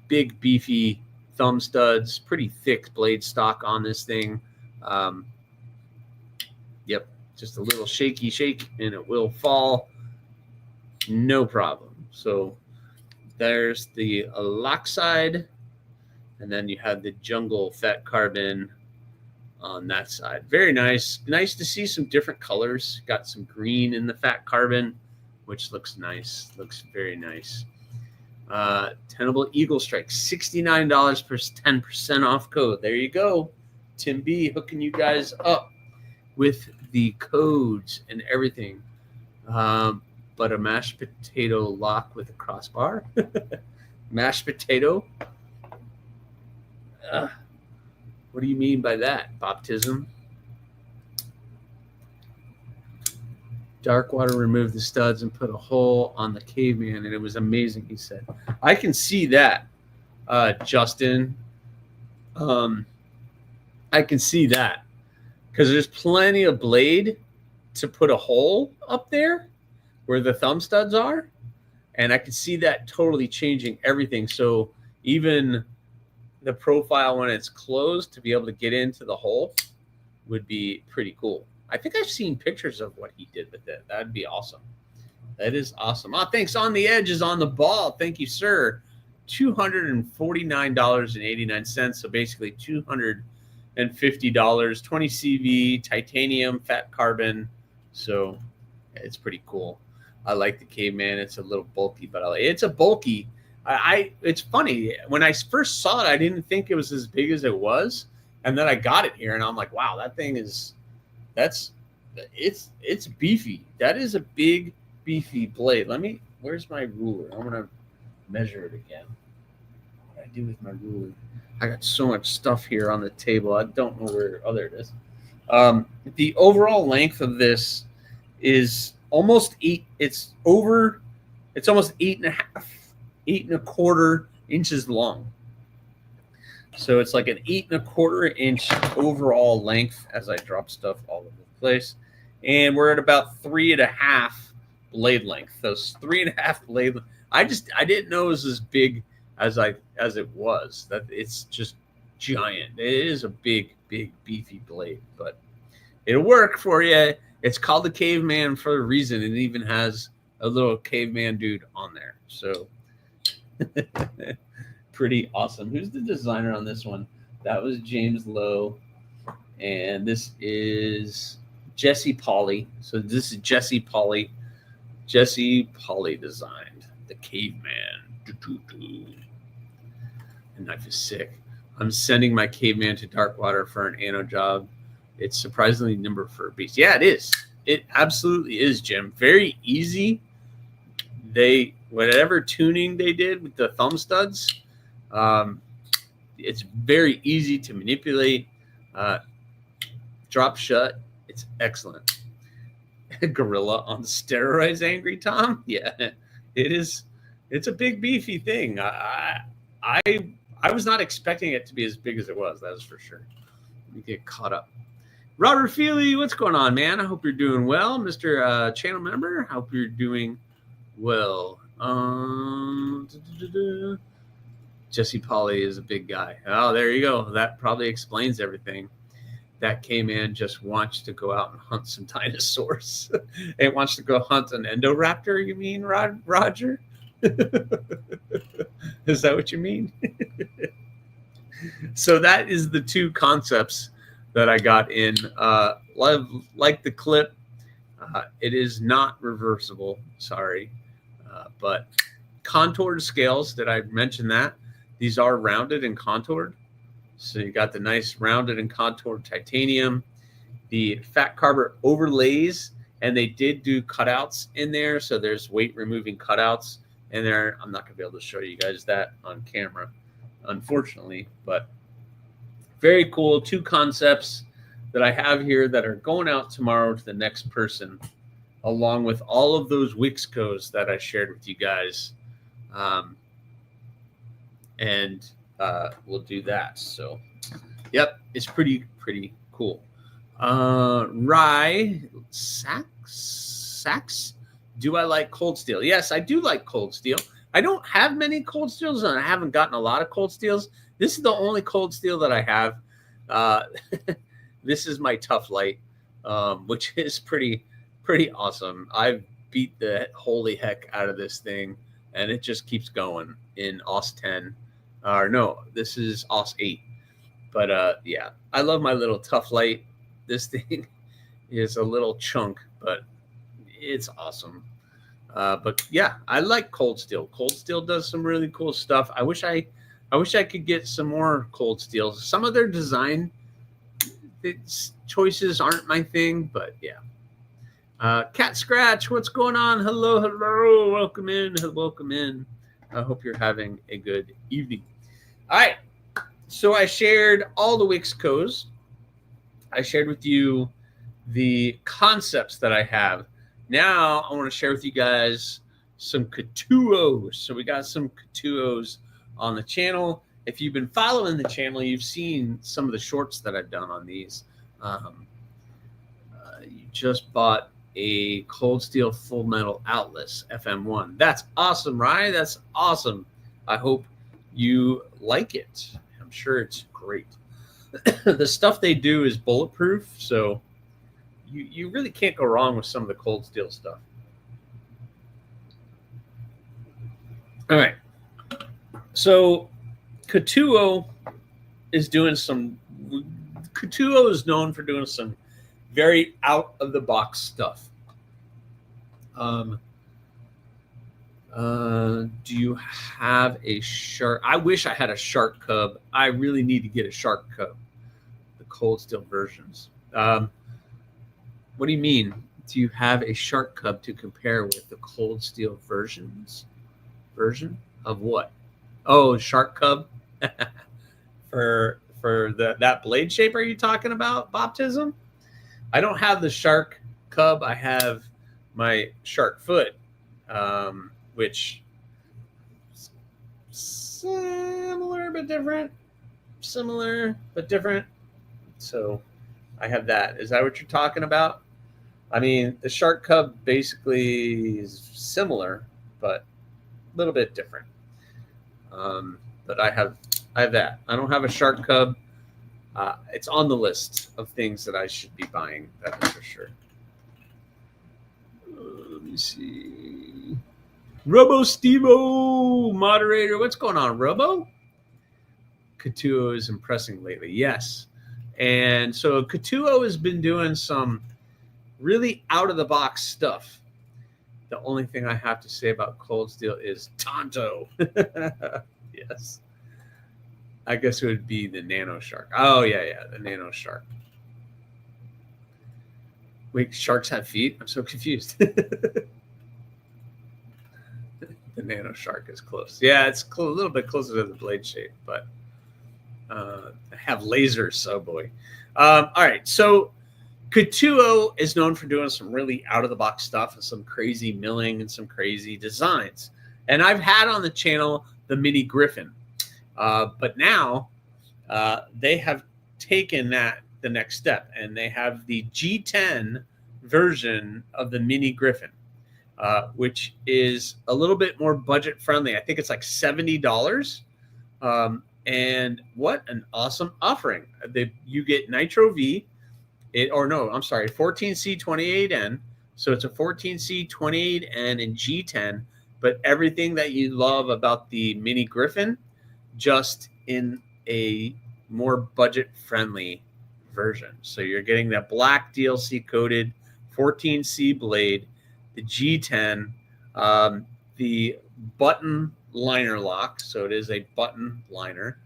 big, beefy thumb studs, pretty thick blade stock on this thing. Yep, just a little shaky shake and it will fall, no problem. So there's the lock side, and then you have the jungle fat carbon on that side. Very nice. Nice to see some different colors. Got some green in the fat carbon, which looks nice. Looks very nice. Tenable Eagle Strike, $69 for 10% off code. There you go. Tim B hooking you guys up with the codes and everything. But a mashed potato lock with a crossbar. Mashed potato? What do you mean by that? Baptism? Darkwater removed the studs and put a hole on the caveman, and it was amazing, he said. I can see that, Justin. I can see that because there's plenty of blade to put a hole up there where the thumb studs are, and I can see that totally changing everything. So even the profile when it's closed to be able to get into the hole would be pretty cool. I think I've seen pictures of what he did with it. That'd be awesome. That is awesome. Oh, thanks. On the Edge is on the ball. Thank you, sir. $249.89. So basically $250. 20 CV, titanium, fat carbon. So it's pretty cool. I like the caveman. It's a little bulky, but it's a bulky. It's funny. When I first saw it, I didn't think it was as big as it was. And then I got it here and I'm like, wow, that thing is, it's beefy. That is a big, beefy blade. Where's my ruler? I'm going to measure it again. What do I do with my ruler? I got so much stuff here on the table. I don't know where. Oh, there it is. The overall length of this is almost 8. It's almost 8.5, 8.25 inches long. So it's like an 8.25 inch overall length as I drop stuff all over the place. And we're at about 3.5 blade length. Those 3.5 blade. I didn't know it was as big as it was. That it's just giant. It is a big, big, beefy blade, but it'll work for you. It's called the caveman for a reason. It even has a little caveman dude on there. So pretty awesome. Who's the designer on this one? That was James Lowe. And this is Jesse Pauley. So this is Jesse Pauley. Jesse Pauley designed the caveman. The knife is sick. I'm sending my caveman to Darkwater for an anno job. It's surprisingly nimble for a beast. Yeah, it is. It absolutely is, Jim. Very easy. Whatever tuning they did with the thumb studs, it's very easy to manipulate. Drop shut. It's excellent. Gorilla on steroids, Angry Tom. Yeah, it is. It's a big beefy thing. I was not expecting it to be as big as it was. That is for sure. Let me get caught up. Robert Feely, what's going on, man? I hope you're doing well, Mr. Channel member. I hope you're doing well. Jesse Pauley is a big guy. Oh, there you go. That probably explains everything. That caveman just wants to go out and hunt some dinosaurs. It wants to go hunt an Endoraptor, you mean, Roger? Is that what you mean? So that is the two concepts that I got in. Like the clip, it is not reversible. Sorry. But contoured scales, did I mention that? These are rounded and contoured. So you got the nice rounded and contoured titanium. The fat carbon overlays, and they did do cutouts in there. So there's weight removing cutouts in there. I'm not going to be able to show you guys that on camera, unfortunately. But very cool. Two concepts that I have here that are going out tomorrow to the next person, along with all of those Wixcos that I shared with you guys. We'll do that. So, yep, it's pretty cool. Rye Sax. Do I like cold steel? Yes, I do like cold steel. I don't have many cold steels, and I haven't gotten a lot of cold steels. This is the only cold steel that I have. This is my Tough Light, which is pretty awesome. I've beat the holy heck out of this thing, and it just keeps going in OS 10. No, this is OS 8. But yeah, I love my little Tough Light. This thing is a little chunk, but it's awesome. But yeah, I like Cold Steel. Cold Steel does some really cool stuff. I wish I could get some more Cold Steels. Some of their design choices aren't my thing, but yeah. Cat Scratch, what's going on? Hello, hello. Welcome in. Welcome in. I hope you're having a good evening. All right. So I shared all the Wix codes. I shared with you the concepts that I have. Now I want to share with you guys some Katuos. So we got some Katuos on the channel. If you've been following the channel, you've seen some of the shorts that I've done on these. You just bought a Cold Steel Full Metal Atlas FM1. That's awesome, Ryan. That's awesome. I hope you like it. I'm sure it's great. The stuff they do is bulletproof, so you really can't go wrong with some of the Cold Steel stuff. All right. So Katuo is doing some. Katuo is known for doing some very out of the box stuff. Do you have a shark? I wish I had a shark cub. I really need to get a shark cub. The Cold Steel versions. What do you mean? Do you have a shark cub to compare with the Cold Steel versions? Version of what? Oh, shark cub. for that blade shape. Are you talking about baptism? I don't have the shark cub. I have my shark foot, which is similar but different. Similar but different. So I have that. Is that what you're talking about? I mean, the shark cub basically is similar, but a little bit different. But I have that. I don't have a shark cub. It's on the list of things that I should be buying. That is for sure. Let me see. Robo Stevo, moderator. What's going on, Robo? Katuo is impressing lately. Yes. And so Katuo has been doing some really out-of-the-box stuff. The only thing I have to say about Cold Steel is Tonto. Yes. I guess it would be the Nano Shark. Oh, yeah, the Nano Shark. Wait, sharks have feet? I'm so confused. The Nano Shark is close. Yeah, it's a little bit closer to the blade shape, but have lasers, oh boy. All right, so Katuo is known for doing some really out-of-the-box stuff and some crazy milling and some crazy designs. And I've had on the channel the Mini Griffin. But now they have taken that the next step, and they have the G10 version of the Mini Griffin, which is a little bit more budget friendly. I think it's like $70. And what an awesome offering. You get Nitro V, 14C28N. So it's a 14C28N in G10, but everything that you love about the Mini Griffin, just in a more budget-friendly version. So you're getting that black DLC coated 14C blade, the G10, the button liner lock. So it is a button liner.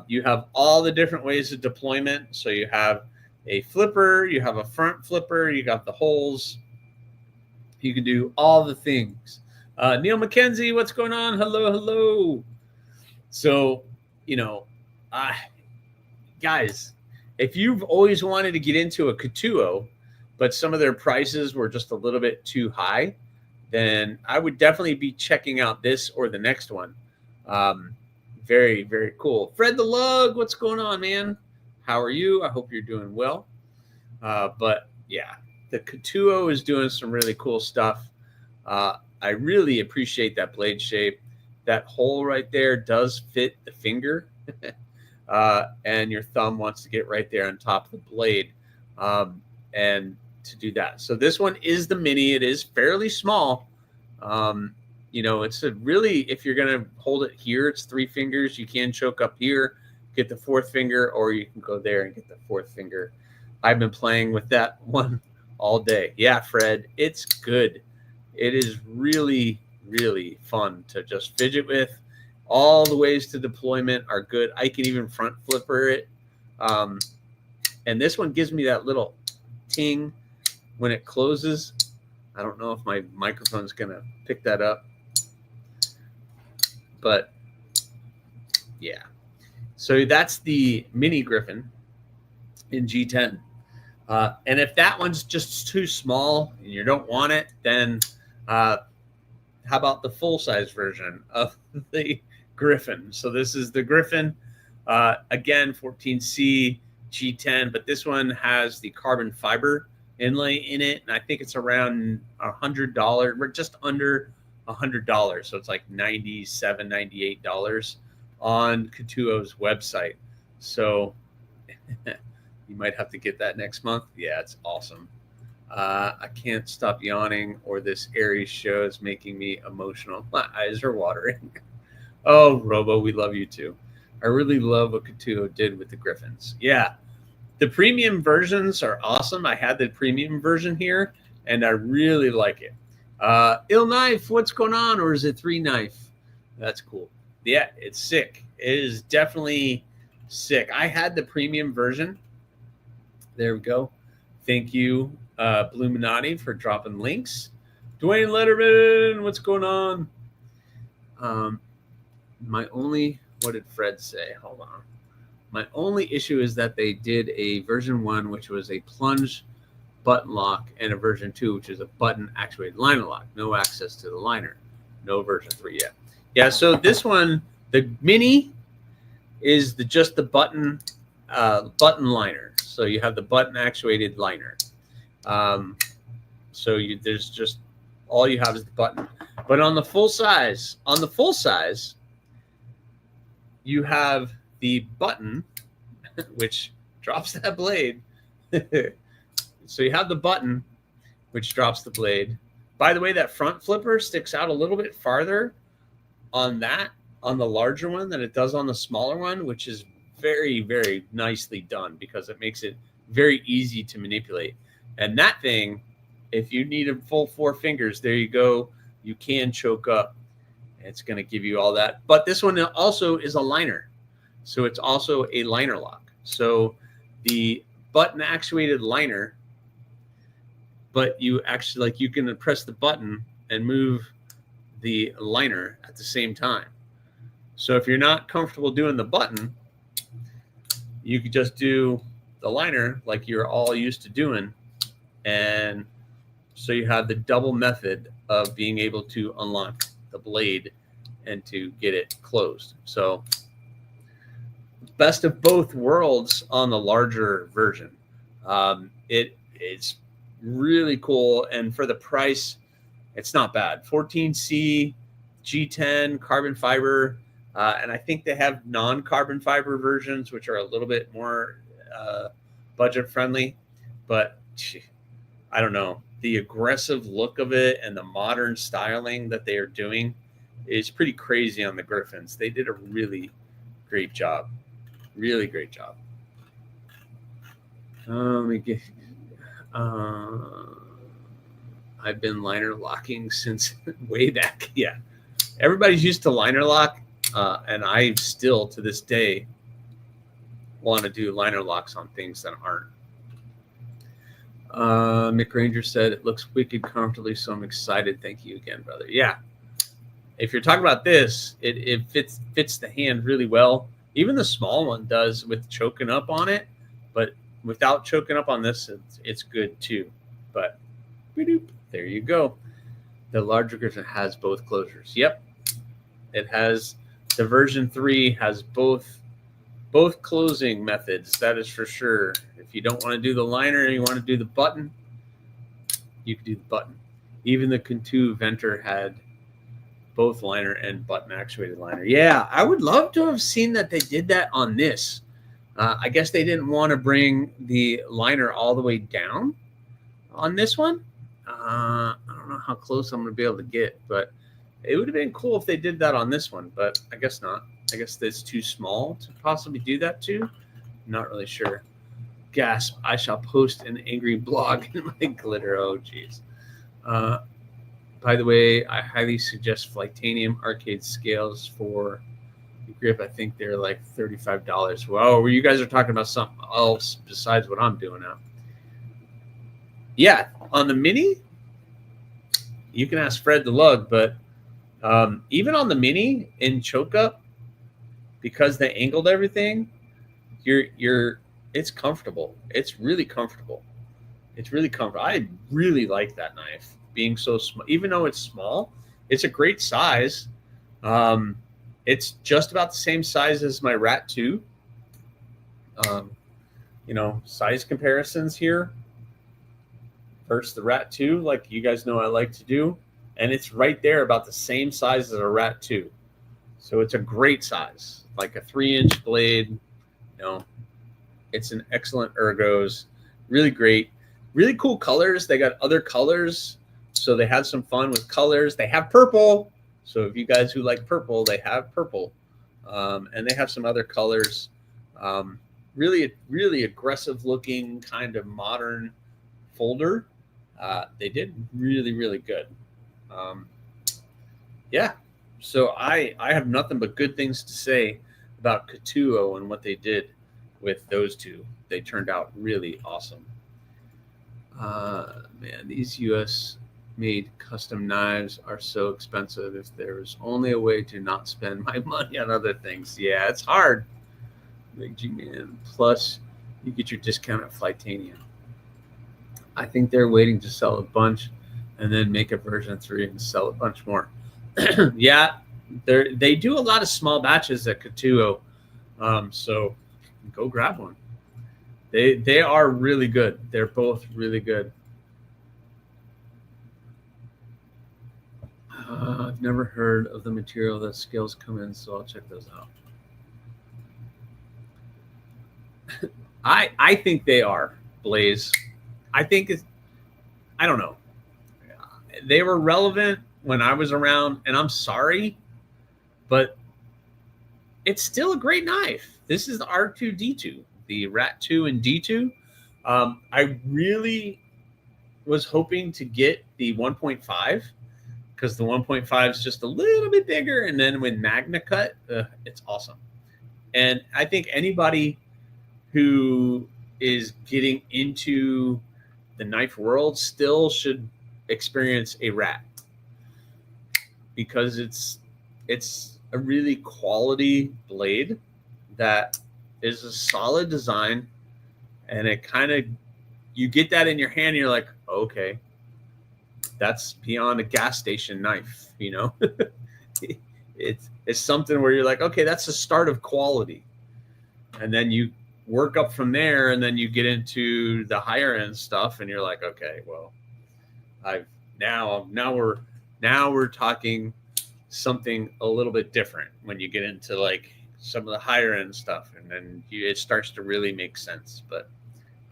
You have all the different ways of deployment. So you have a flipper, you have a front flipper, you got the holes. You can do all the things. Neil McKenzie, what's going on? Hello, hello. So, guys, if you've always wanted to get into a Katuo, but some of their prices were just a little bit too high, then I would definitely be checking out this or the next one. Very, very cool. Fred the Lug, what's going on, man? How are you? I hope you're doing well. But yeah, the Katuo is doing some really cool stuff. I really appreciate that blade shape. That hole right there does fit the finger, and your thumb wants to get right there on top of the blade, and to do that. So this one is the mini. It is fairly small. It's a really, if you're going to hold it here, it's 3 fingers. You can choke up here, get the 4th finger, or you can go there and get the 4th finger. I've been playing with that one all day. Yeah, Fred, it's good. It is really, really fun to just fidget with. All the ways to deployment are good. I can even front flipper it. And this one gives me that little ting when it closes. I don't know if my microphone's going to pick that up. But yeah. So that's the Mini Griffin in G10. And if that one's just too small and you don't want it, then how about the full-size version of the Griffin? So this is the Griffin, again, 14C G10, but this one has the carbon fiber inlay in it, and I think it's around $100. We're just under $100, so it's like $97, $98 on Coutuo's website. So you might have to get that next month. Yeah, it's awesome. I can't stop yawning, or this Aries show is making me emotional. My eyes are watering. Oh, Robo, we love you too. I really love what Coutuo did with the Griffins. Yeah, the premium versions are awesome. I had the premium version here, and I really like it. Ill Knife, what's going on? Or is it 3 Knife? That's cool. Yeah, it's sick. It is definitely sick. I had the premium version. There we go. Thank you, Bluminati, for dropping links. Dwayne Letterman, what's going on? What did Fred say? Hold on. My only issue is that they did a version 1, which was a plunge button lock, and a version 2, which is a button actuated liner lock. No access to the liner. No version 3 yet. Yeah, so this one, the Mini, is just the button liner. So you have the button actuated liner. There's just all you have is the button. But on the full size, you have the button, which drops that blade. So you have the button, which drops the blade. By the way, that front flipper sticks out a little bit farther on the larger one than it does on the smaller one, which is very, very nicely done because it makes it very easy to manipulate. And that thing, if you need a full 4 fingers, there you go. You can choke up. It's going to give you all that. But this one also is a liner. So it's also a liner lock. So the button actuated liner, but you actually, you can press the button and move the liner at the same time. So if you're not comfortable doing the button, you could just do the liner like you're all used to doing. And so you have the double method of being able to unlock the blade and to get it closed. So best of both worlds on the larger version. It's really cool. And for the price, it's not bad. 14C, G10, carbon fiber. And I think they have non-carbon fiber versions, which are a little bit more budget friendly. But I don't know. The aggressive look of it and the modern styling that they are doing is pretty crazy on the Griffins. They did a really great job. Really great job. Let me get... I've been liner locking since way back. Yeah. Everybody's used to liner lock. And I still, to this day, want to do liner locks on things that aren't. Mick Ranger said, it looks wicked comfortably, so I'm excited. Thank you again, brother. Yeah. If you're talking about this, it fits the hand really well. Even the small one does with choking up on it. But without choking up on this, it's good too. But there you go. The larger Griffin has both closures. Yep. It has... The version 3 has both closing methods. That is for sure. If you don't want to do the liner and you want to do the button, you can do the button. Even the Coutuo Venter had both liner and button actuated liner. Yeah, I would love to have seen that they did that on this. I guess they didn't want to bring the liner all the way down on this one. I don't know how close I'm going to be able to get, but it would have been cool if they did that on this one, but I guess not. I guess that's too small to possibly do that too. Not really sure. Gasp. I shall post an angry blog in my glitter. Oh, geez. But By the way, I highly suggest Flightanium arcade scales for the grip. I think they're like $35. Well, you guys are talking about something else besides what I'm doing now. Yeah, on the Mini, you can ask Fred the Lug, but even on the Mini in choke up, because they angled everything, it's comfortable. It's really comfortable. It's really comfortable. I really like that knife being so small. Even though it's small, it's a great size. It's just about the same size as my Rat 2. Size comparisons here versus the Rat 2, like you guys know I like to do. And it's right there about the same size as a Rat 2. So it's a great size, like a 3-inch blade. It's an excellent ergos, really great, really cool colors. They got other colors, so they had some fun with colors. They have purple, so if you guys who like purple, they have purple, and they have some other colors. Really aggressive looking, kind of modern folder. They did really good. Yeah, so I have nothing but good things to say about Katuo and what they did with those two. They turned out really awesome. Man, these US made custom knives are so expensive. If there was only a way to not spend my money on other things. Yeah, it's hard. Big G Man. Plus, you get your discount at Flightanium. I think they're waiting to sell a bunch and then make a version 3 and sell a bunch more. Yeah, they do a lot of small batches at Katuo, so go grab one. They are really good. They're both really good. I've never heard of the material that scales come in, so I'll check those out. I think they are, Blaze. I think I don't know. They were relevant when I was around, and I'm sorry, but it's still a great knife. This is the R2D2, the Rat 2 and D2. I really was hoping to get the 1.5 because the 1.5 is just a little bit bigger, and then with Magna Cut, it's awesome. And I think anybody who is getting into the knife world still should experience a Rat because it's a really quality blade that is a solid design, and it kind of, you get that in your hand and you're like, okay, that's beyond a gas station knife, it's something where you're like, okay, that's the start of quality, and then you work up from there, and then you get into the higher end stuff, and you're like, okay, well, now we're talking something a little bit different when you get into like some of the higher end stuff, and then it starts to really make sense. But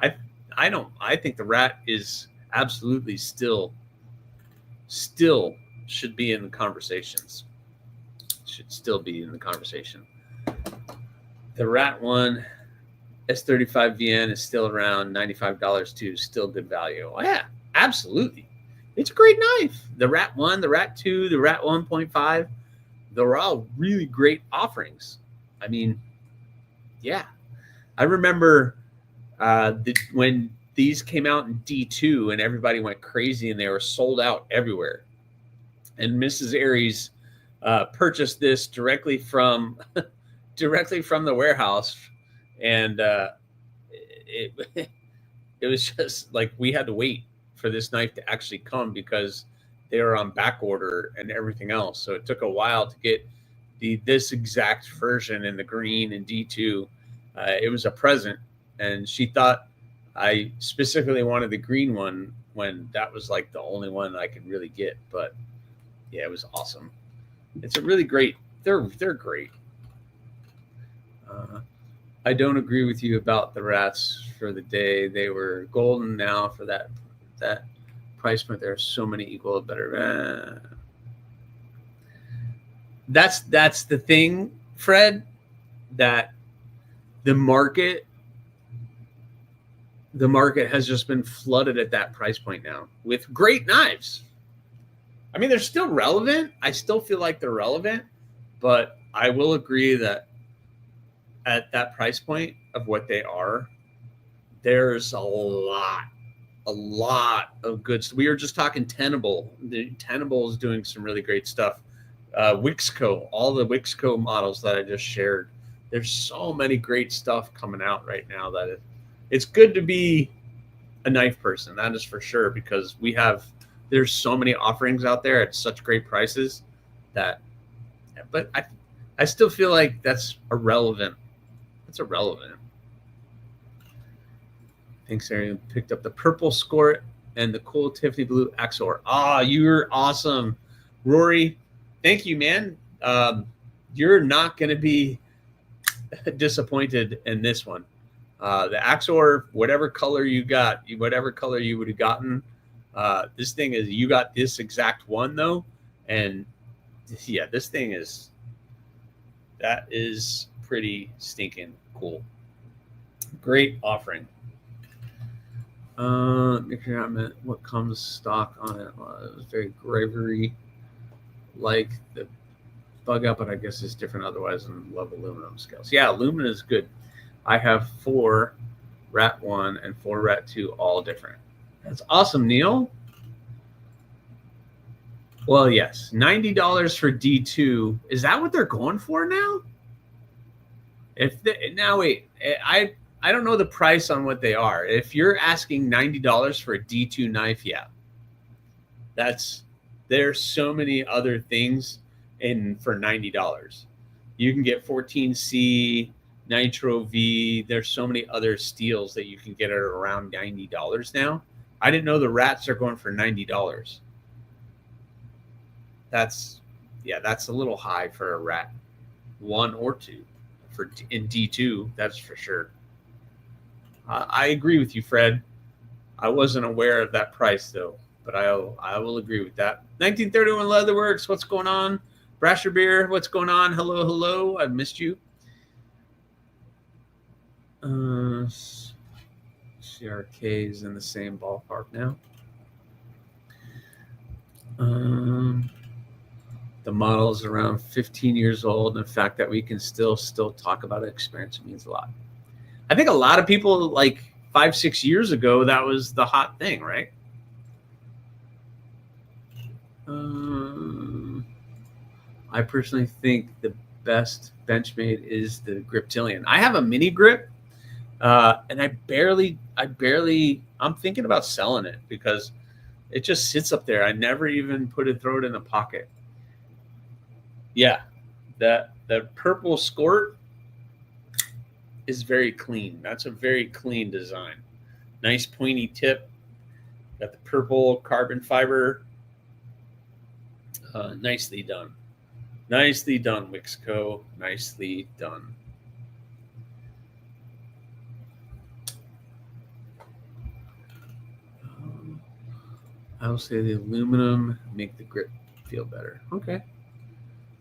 I think the Rat is absolutely still should be in the conversations. Should still be in the conversation. The Rat 1 S35 VN is still around $95 too. Still good value. Oh, yeah, absolutely. It's a great knife. The Rat 1, the Rat 2, the Rat 1.5, they're all really great offerings. I mean, yeah. I remember when these came out in D2 and everybody went crazy and they were sold out everywhere. And Mrs. Aries purchased this directly from the warehouse, and it was just like we had to wait for this knife to actually come because they were on back order and everything else. So it took a while to get this exact version in the green and D2. It was a present, and she thought I specifically wanted the green one when that was like the only one I could really get. But yeah, it was awesome. It's a really great. They're great. I don't agree with you about the Rats for the day. They were golden now for that price point. There are so many equal better. That's the thing, Fred, that the market has just been flooded at that price point now with great knives. I mean, they're still relevant. I still feel like they're relevant, but I will agree that at that price point of what they are, there's a lot of good stuff. We were just talking Tenable. The Tenable is doing some really great stuff. Wixco, all the Wixco models that I just shared. There's so many great stuff coming out right now that it's good to be a knife person. That is for sure, because there's so many offerings out there at such great prices that, but I still feel like that's irrelevant. It's irrelevant. Thanks, Arian. Picked up the purple Skort and the cool Tiffany blue Axor. You're awesome, Rory. Thank you, man. You're not going to be disappointed in this one. The Axor, whatever color you got, whatever color you would have gotten, this thing is, you got this exact one though, and yeah, this thing is pretty stinking cool. Great offering. Make sure I meant what comes stock on it. It was very gravery like the bug up, but I guess it's different otherwise than love aluminum scales. Yeah, aluminum is good. I have 4 Rat 1 and 4 Rat 2, all different. That's awesome, Neil. Well, yes, $90 for D2. Is that what they're going for now? Now wait, I don't know the price on what they are. If you're asking $90 for a D2 knife, yeah. There's so many other things for $90. You can get 14C, Nitro V. There's so many other steels that you can get at around $90 now. I didn't know the Rats are going for $90. That's a little high for a Rat 1 or 2 in D2. That's for sure. I agree with you, Fred. I wasn't aware of that price though, but I will agree with that. 1931 Leatherworks, what's going on? Brasher Beer, what's going on? Hello. I've missed you. CRK is in the same ballpark now. The model is around 15 years old, and the fact that we can still talk about experience means a lot. I think a lot of people, like 5-6 years ago, that was the hot thing, right? I personally think the best Benchmade is the Griptilian. I have a mini grip, and I'm thinking about selling it because it just sits up there. I never even throw it in a pocket. Yeah, the purple Skort is very clean. That's a very clean design. Nice pointy tip. Got the purple carbon fiber. Nicely done. Nicely done, Wixco. Nicely done. I will say the aluminum make the grip feel better. Okay.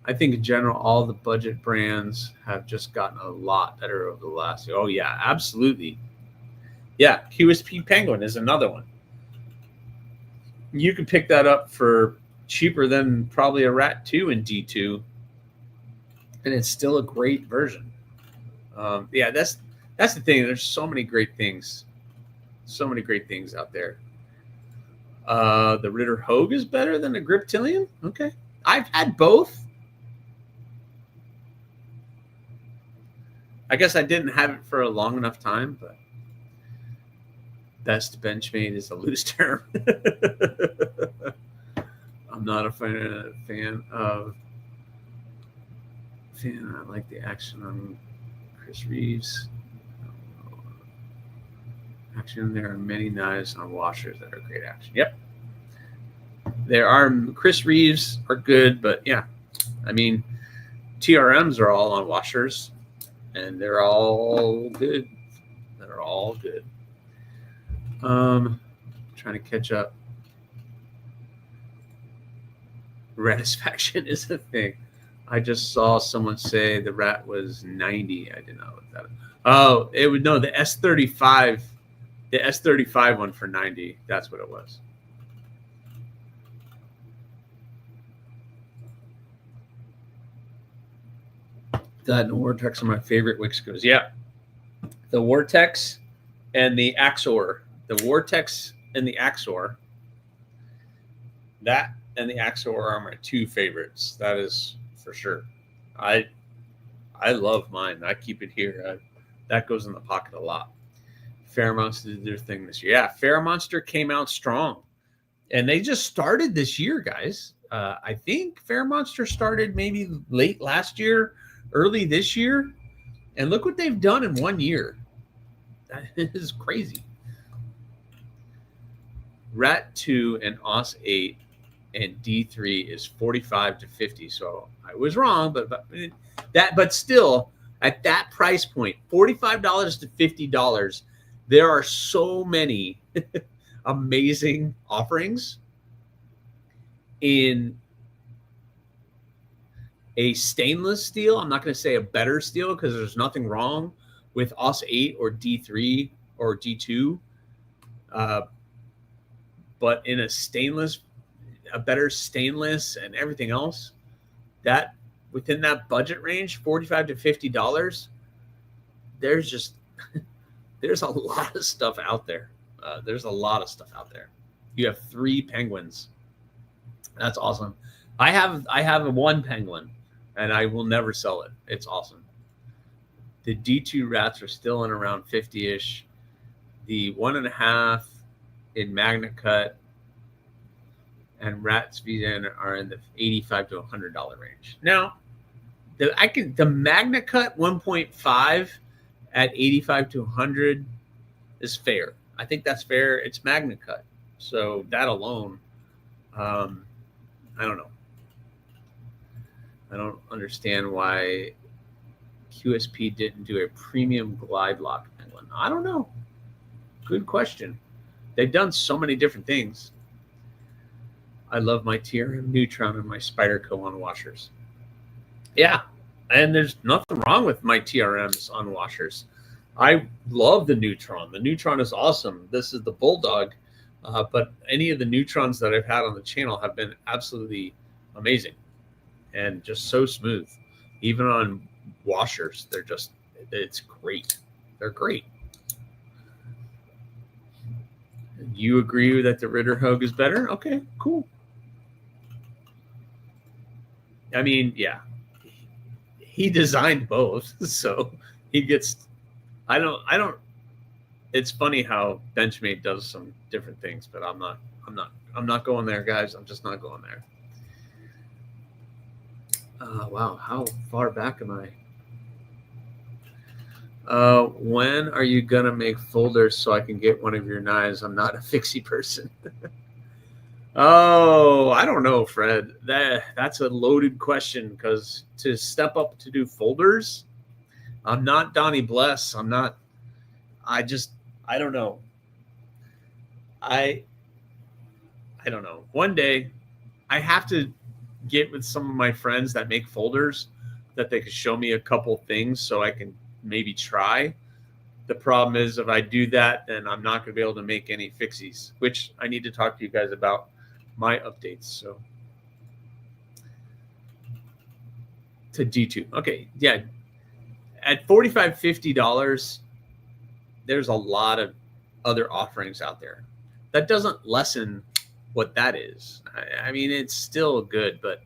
I think in general, all the budget brands have just gotten a lot better over the last year. Oh, yeah, absolutely. Yeah, QSP Penguin is another one. You can pick that up for cheaper than probably a Rat 2 in D2, and it's still a great version. Yeah, that's the thing. There's so many great things. So many great things out there. The Ritter Hogue is better than the Griptilian? Okay. I've had both. I guess I didn't have it for a long enough time, but best Benchmade is a loose term. I'm not a fan of. I like the action on Chris Reeves. Action. There are many knives on washers that are great action. Yep. There are. Chris Reeves are good, but yeah, I mean, TRMs are all on washers. And they're all good. They're all good. Trying to catch up. Ratisfaction is a thing. I just saw someone say the Rat was 90. I didn't know what that. Oh, it would no the S35, the S35 one for 90. That's what it was. That and the Vortex are my favorite Wixcos. Yeah. The Vortex and the Axor. The Vortex and the Axor. That and the Axor are my two favorites. That is for sure. I love mine. I keep it here. That goes in the pocket a lot. Fairmonster did their thing this year. Yeah, Fairmonster came out strong. And they just started this year, guys. I think Fairmonster started maybe late last year, early this year. And look what they've done in 1 year. That is crazy. Rat 2 and OS 8 and D3 is 45 to 50. So I was wrong, but still at that price point, $45 to $50, there are so many amazing offerings in a stainless steel. I'm not going to say a better steel because there's nothing wrong with OS 8 or D3 or D2. But in a stainless, a better stainless and everything else, that within that budget range, $45 to $50, there's a lot of stuff out there. There's a lot of stuff out there. You have 3 penguins. That's awesome. I have one penguin, and I will never sell it. It's awesome. The D2 rats are still in around 50-ish. The 1.5 in Magna Cut and Rats V-N are in the $85 to $100 range. Now, the Magna Cut 1.5 at 85 to 100 is fair. I think that's fair. It's Magna Cut, so that alone, I don't know. I don't understand why QSP didn't do a premium glide lock penguin. I don't know. Good question. They've done so many different things. I love my TRM Neutron and my Spyderco on washers. Yeah, and there's nothing wrong with my TRMs on washers. I love the Neutron. The Neutron is awesome. This is the Bulldog, but any of the Neutrons that I've had on the channel have been absolutely amazing and just so smooth. Even on washers, it's great. They're great. You agree that the Ritter Hogue is better? Okay, cool. I mean, yeah, he designed both, so he gets. I don't. It's funny how Benchmade does some different things, but I'm not going there, guys. I'm just not going there. Wow, how far back am I? When are you gonna make folders so I can get one of your knives? I'm not a fixie person. Oh, I don't know, Fred. That's a loaded question because to step up to do folders, I'm not Donnie Bless. I'm not. I don't know. I don't know. One day, I have to get with some of my friends that make folders that they could show me a couple things so I can maybe try. The problem is if I do that, then I'm not going to be able to make any fixies, which I need to talk to you guys about my updates. So to D2. Okay. Yeah. At $45, $50, there's a lot of other offerings out there. That doesn't lessen what that is. I mean, it's still good, but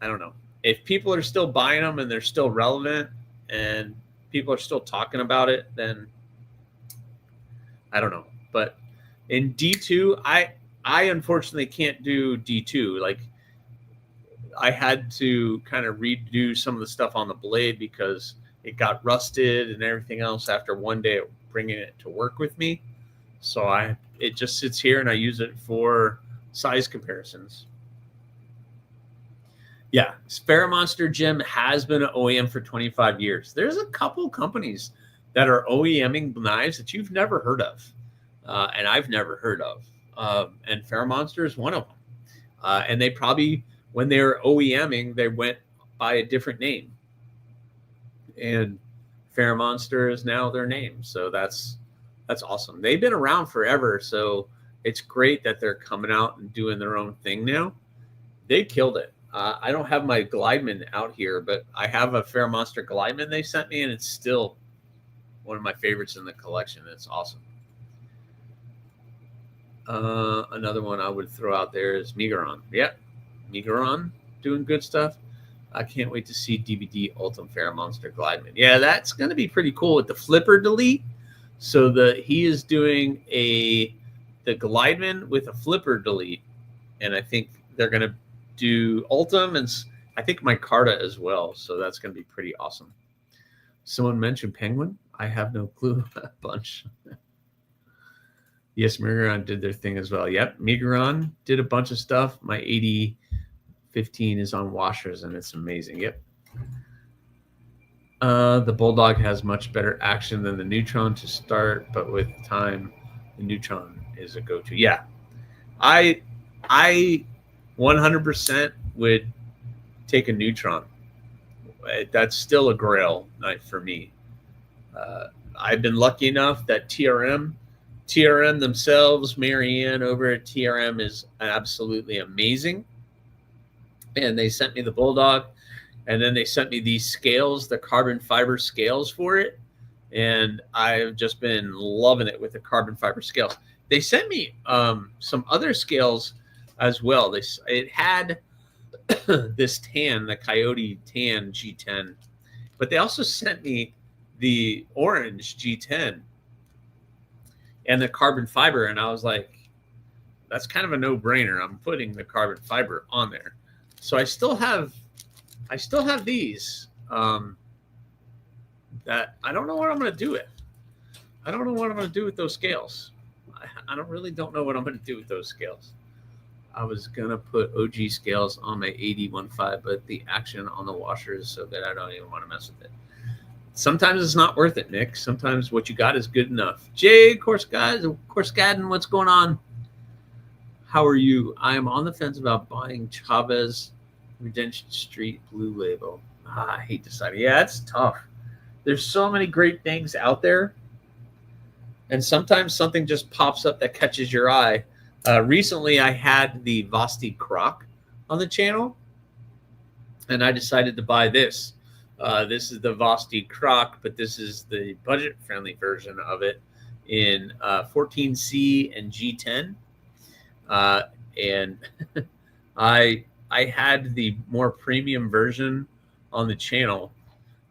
I don't know. If people are still buying them and they're still relevant and people are still talking about it, then I don't know. But in D2, I unfortunately can't do D2. Like I had to kind of redo some of the stuff on the blade because it got rusted and everything else after one day of bringing it to work with me. So it just sits here and I use it for size comparisons. Yeah, Fairmonster Jim has been an OEM for 25 years. There's a couple companies that are OEMing knives that you've never heard of, and I've never heard of. And Fairmonster is one of them. And they probably, when they were OEMing, they went by a different name. And Fairmonster is now their name. So that's awesome. They've been around forever, so it's great that they're coming out and doing their own thing now. They killed it. I don't have my Glideman out here, but I have a Fair Monster Glideman they sent me, and it's still one of my favorites in the collection. It's awesome. Another one I would throw out there is Megaron. Yep, Megaron doing good stuff. I can't wait to see DVD Ultimate Fair Monster Glideman. Yeah, that's going to be pretty cool with the flipper delete. So he is doing the Glideman with a flipper delete, and I think they're going to do Ultim and I think Micarta as well. So that's going to be pretty awesome. Someone mentioned Penguin. I have no clue. A bunch. Yes, Megaron did their thing as well. Yep, Megaron did a bunch of stuff. My 8015 is on washers, and it's amazing. Yep. The Bulldog has much better action than the Neutron to start, but with time, the Neutron is a go-to. Yeah, I 100% would take a Neutron. That's still a grail night for me. I've been lucky enough that TRM themselves, Marianne over at TRM is absolutely amazing. And they sent me the Bulldog, and then they sent me these scales, the carbon fiber scales for it. And I've just been loving it with the carbon fiber scales. They sent me some other scales as well. It had this tan, the Coyote Tan G10, but they also sent me the orange G10 and the carbon fiber, and I was like, that's kind of a no-brainer. I'm putting the carbon fiber on there. So I still have these that I don't know what I'm going to do with. I don't know what I'm going to do with those scales. I don't know what I'm going to do with those scales. I was going to put OG scales on my 8015, but the action on the washer is so good I don't even want to mess with it. Sometimes it's not worth it, Nick. Sometimes what you got is good enough. Jay, Corsgadden, what's going on? How are you? I am on the fence about buying Chavez Redemption Street Blue Label. I hate deciding. Yeah, it's tough. There's so many great things out there, and sometimes something just pops up that catches your eye. Recently, I had the Vosti Croc on the channel, and I decided to buy this. This is the Vosti Croc, but this is the budget-friendly version of it in 14C and G10. And I had the more premium version on the channel,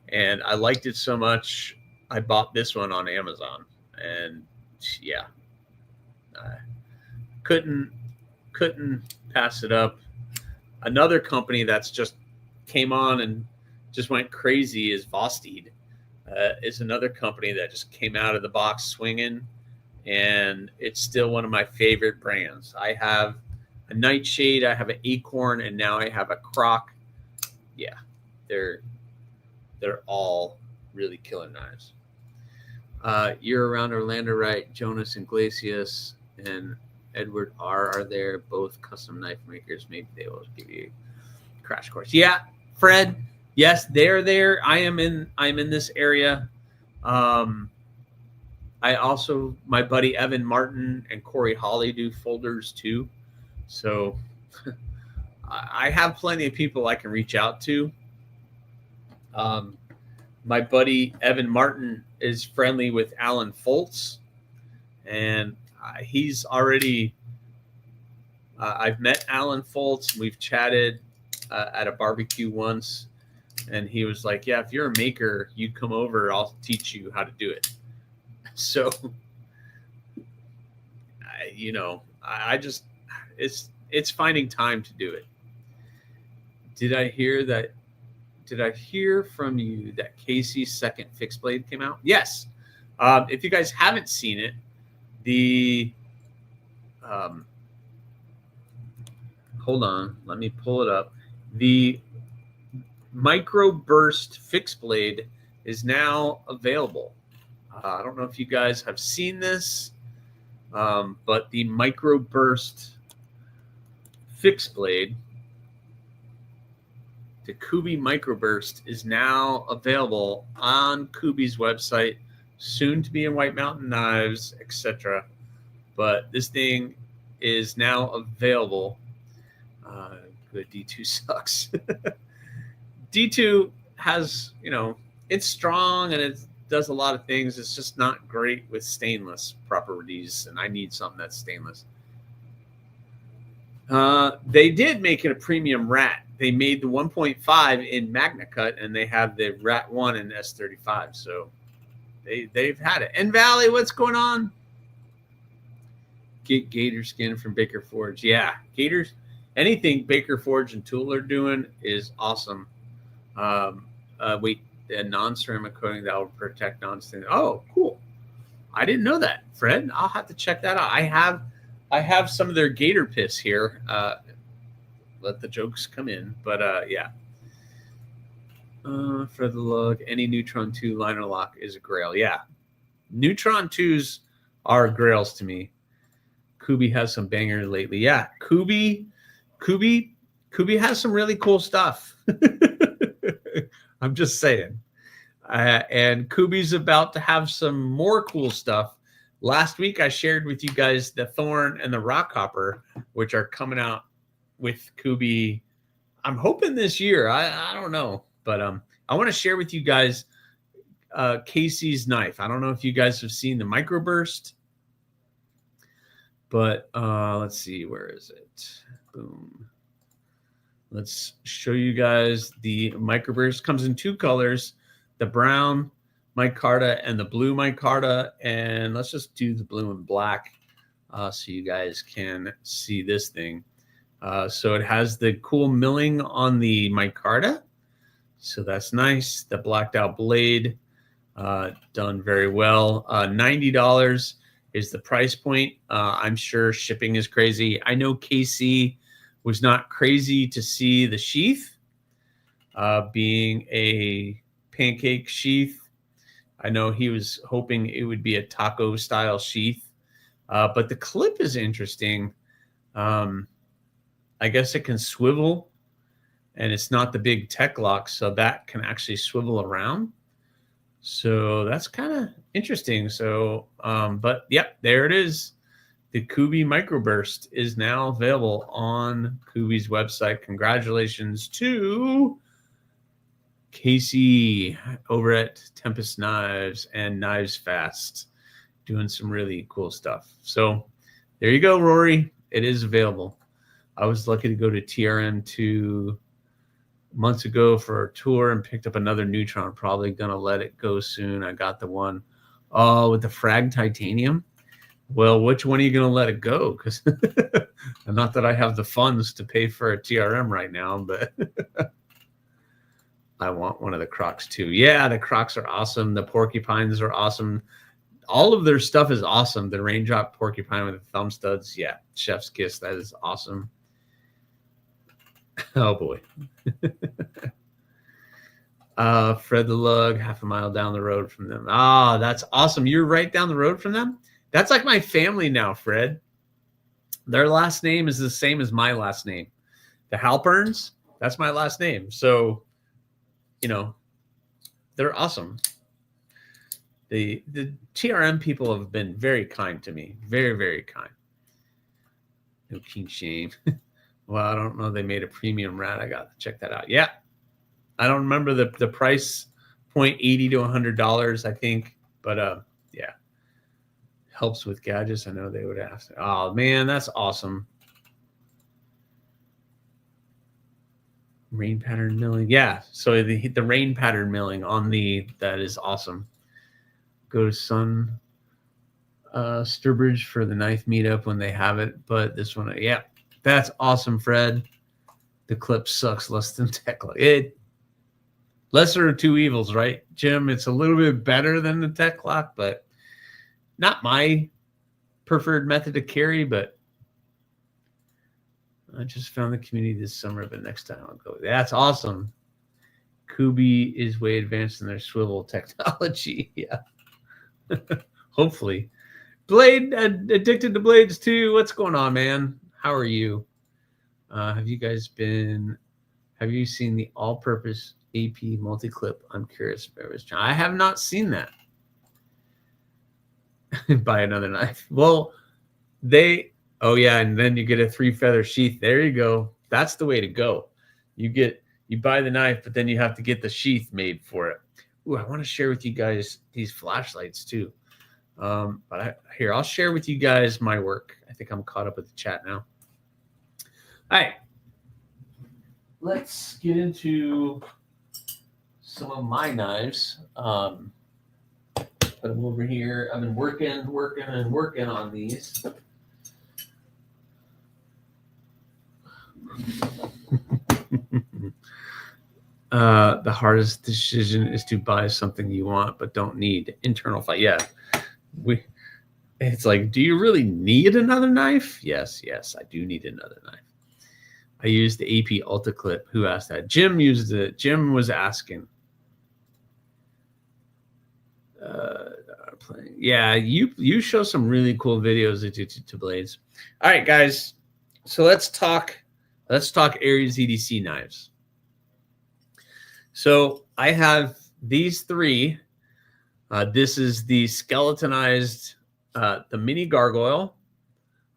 and I liked it so much, I bought this one on Amazon. And yeah, couldn't pass it up. Another company that's just came on and just went crazy is Vosteed. Is another company that just came out of the box swinging, and it's still one of my favorite brands. I have a Nightshade, I have an Acorn, and now I have a Croc. Yeah, they're all really killer knives. You're around Orlando, right? Jonas Iglesias and Edward R are there, both custom knife makers. Maybe they will give you a crash course. Yeah, Fred. Yes, they're there. I'm in this area. I also, my buddy Evan Martin and Corey Hawley do folders too. So I have plenty of people I can reach out to. My buddy Evan Martin is friendly with Alan Foltz, and he's already, I've met Alan Foltz. We've chatted at a barbecue once. And he was like, yeah, if you're a maker, you come over, I'll teach you how to do it. So, I just, it's finding time to do it. Did I hear from you that Casey's second fixed blade came out? Yes. If you guys haven't seen it, hold on, let me pull it up. The Microburst fixed blade is now available. I don't know if you guys have seen this, but the Microburst fixed blade, the Kubi Microburst, is now available on Kubi's website, soon to be in White Mountain Knives, etc. But this thing is now available. Good. D2 sucks. D2 has, you know, it's strong and it does a lot of things. It's just not great with stainless properties, and I need something that's stainless. They did make it a premium rat. They made the 1.5 in Magna Cut, and they have the Rat 1 in S35. So they've had it. And Valley, what's going on? Get gator skin from Baker Forge. Yeah, gators. Anything Baker Forge and Tool are doing is awesome. Wait, a non-ceramic coating that will protect non-stain. Oh, cool. I didn't know that, Fred. I'll have to check that out. I have some of their gator piss here. Let the jokes come in, but yeah. For the lug, any Neutron 2 liner lock is a grail. Yeah, Neutron 2s are grails to me. Kubi has some banger lately. Yeah, Kubi has some really cool stuff. I'm just saying. And Kubi's about to have some more cool stuff. Last week, I shared with you guys the Thorn and the Rockhopper, which are coming out with Kubi. I'm hoping this year. I don't know. But I want to share with you guys Casey's knife. I don't know if you guys have seen the microburst. But let's see. Where is it? Boom. Let's show you guys the microburst. Comes in two colors, the brown micarta and the blue micarta. And let's just do the blue and black so you guys can see this thing. So it has the cool milling on the micarta. So that's nice. The blacked out blade done very well. $90 is the price point. I'm sure shipping is crazy. I know KC was not crazy to see the sheath being a pancake sheath. I know he was hoping it would be a taco style sheath, but the clip is interesting. I guess it can swivel, and it's not the big tech lock, so that can actually swivel around. So that's kind of interesting. So, but yep, there it is. The Kubi Microburst is now available on Kubi's website. Congratulations to Casey over at Tempest Knives and Knives Fast, doing some really cool stuff. So there you go, Rory. It is available. I was lucky to go to TRM 2 months ago for a tour and picked up another Neutron. Probably going to let it go soon. I got the one with the frag titanium. Well, which one are you going to let it go? Because not that I have the funds to pay for a TRM right now, but I want one of the Crocs too. Yeah, the Crocs are awesome. The Porcupines are awesome. All of their stuff is awesome. The Raindrop Porcupine with the thumb studs. Yeah, chef's kiss. That is awesome. Oh, boy. Fred the Lug, half a mile down the road from them. Ah, that's awesome. You're right down the road from them? That's like my family now, Fred. Their last name is the same as my last name. The Halperns, that's my last name. So, you know, they're awesome. The TRM people have been very kind to me. Very, very kind. No king shame. Well, I don't know. They made a premium rat. I got to check that out. Yeah. I don't remember the price point, $80 to $100, I think. But yeah. Helps with gadgets. I know they would ask. Oh, man, that's awesome. Rain pattern milling. Yeah. So the rain pattern milling on that is awesome. Go to Sun Sturbridge for the knife meetup when they have it. But this one, yeah. That's awesome, Fred. The clip sucks less than tech lock. Lesser of two evils, right, Jim? It's a little bit better than the tech lock, but not my preferred method to carry. But I just found the community this summer, but next time I'll go. That's awesome. Kubi is way advanced in their swivel technology. Yeah. Hopefully. Blade, addicted to blades too. What's going on, man? How are you? Have you seen the all-purpose AP multi-clip? I'm curious if it was. I have not seen that. Buy another knife. Well, oh yeah, and then you get a 3-feather sheath. There you go. That's the way to go. You buy the knife, but then you have to get the sheath made for it. Ooh, I want to share with you guys these flashlights too. Here, I'll share with you guys my work. I think I'm caught up with the chat now. All right. Let's get into some of my knives. Put them over here. I've been working on these. The hardest decision is to buy something you want but don't need. Internal fight. Yeah. It's like, do you really need another knife? Yes, I do need another knife. I used the AP Ultra Clip. Who asked that? Jim used it. Jim was asking. Yeah, you show some really cool videos to blades. All right, guys. So let's talk AriesEDC knives. So I have these three. This is the skeletonized, the mini gargoyle.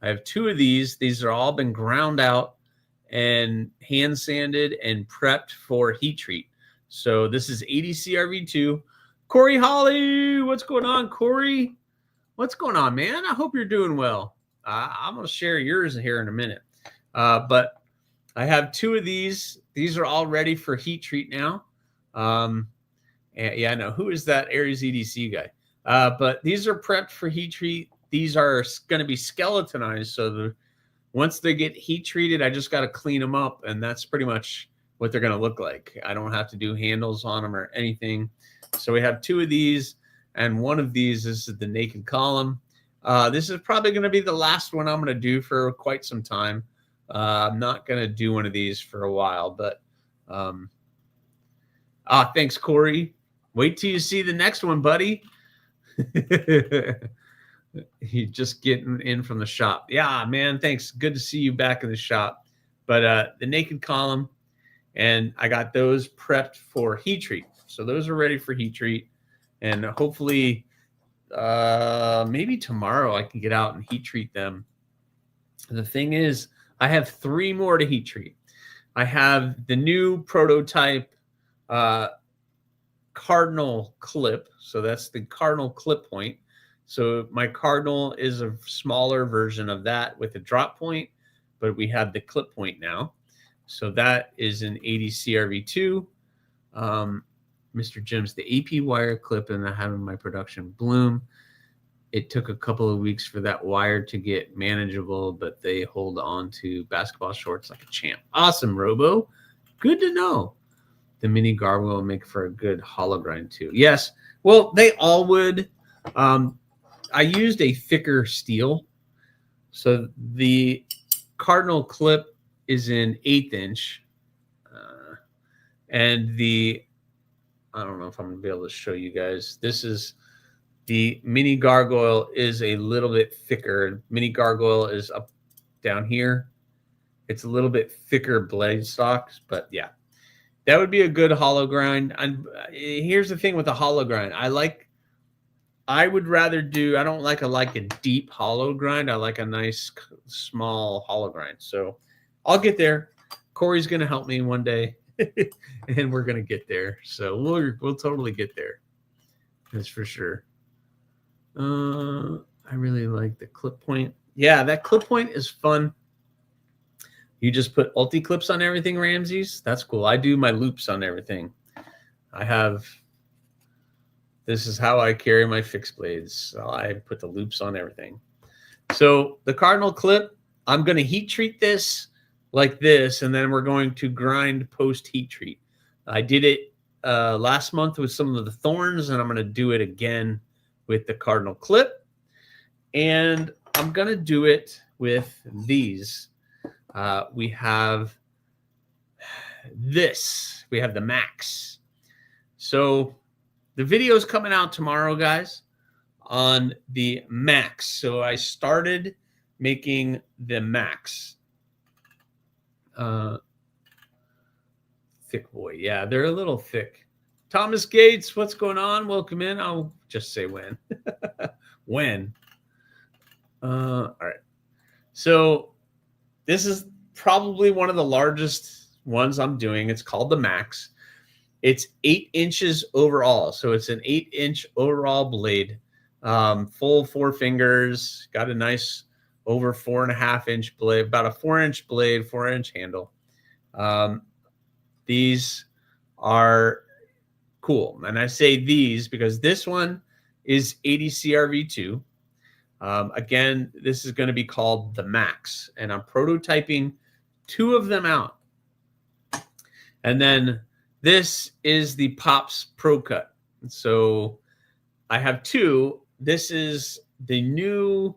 I have two of these. These are all been ground out and hand sanded and prepped for heat treat. So this is ADC RV2. Corey Holly, what's going on, Corey? What's going on, man? I hope you're doing well. I'm going to share yours here in a minute. But I have two of these. These are all ready for heat treat now. Yeah, I know. Who is that AriesEDC guy? But these are prepped for heat treat. These are going to be skeletonized. So once they get heat treated, I just got to clean them up. And that's pretty much what they're going to look like. I don't have to do handles on them or anything. So we have two of these, and one of these is the naked column. This is probably going to be the last one I'm going to do for quite some time. I'm not going to do one of these for a while, but thanks, Corey. Wait till you see the next one, buddy. You just getting in from the shop. Yeah, man, thanks. Good to see you back in the shop. But the naked column, and I got those prepped for heat treat. So those are ready for heat treat, and hopefully maybe tomorrow I can get out and heat treat them. The thing is, I have three more to heat treat. I have the new prototype cardinal clip. So that's the cardinal clip point. So my cardinal is a smaller version of that with a drop point, but we have the clip point now. So that is an ADC RV2. Mr. Jim's the AP wire clip, and I have in my production bloom. It took a couple of weeks for that wire to get manageable, but they hold on to basketball shorts like a champ. Awesome, Robo. Good to know. The mini gargoyle will make for a good hollow grind too. Yes. Well, they all would. I used a thicker steel. So the cardinal clip is an 1/8 inch. And I don't know if I'm going to be able to show you guys. This is the mini gargoyle is a little bit thicker. Mini gargoyle is up down here. It's a little bit thicker blade stocks, but yeah, that would be a good hollow grind. And here's the thing with the hollow grind. I don't like a deep hollow grind. I like a nice small hollow grind. So I'll get there. Corey's going to help me one day. And we're gonna get there, so we'll totally get there. That's for sure. I really like the clip point. Yeah, that clip point is fun. You just put ulti clips on everything, Ramses. That's cool. I do my loops on everything. This is how I carry my fixed blades. So I put the loops on everything. So the cardinal clip, I'm gonna heat treat this like this, and then we're going to grind post heat treat. I did it last month with some of the thorns, and I'm going to do it again with the cardinal clip, and I'm going to do it with these. We have this. We have the Max. So the video is coming out tomorrow, guys, on the Max. So I started making the Max. Thick boy. Yeah, they're a little thick. Thomas Gates, what's going on? Welcome in. I'll just say when. When. All right. So this is probably one of the largest ones I'm doing. It's called the Max. It's 8 inches overall. So it's an 8-inch overall blade, full 4 fingers, got a nice over 4.5-inch blade, about a 4-inch blade, 4-inch handle. These are cool. And I say these because this one is ADC RV2. Again, this is going to be called the Max, and I'm prototyping 2 of them out. And then this is the Pops Pro Cut. So I have 2. This is the new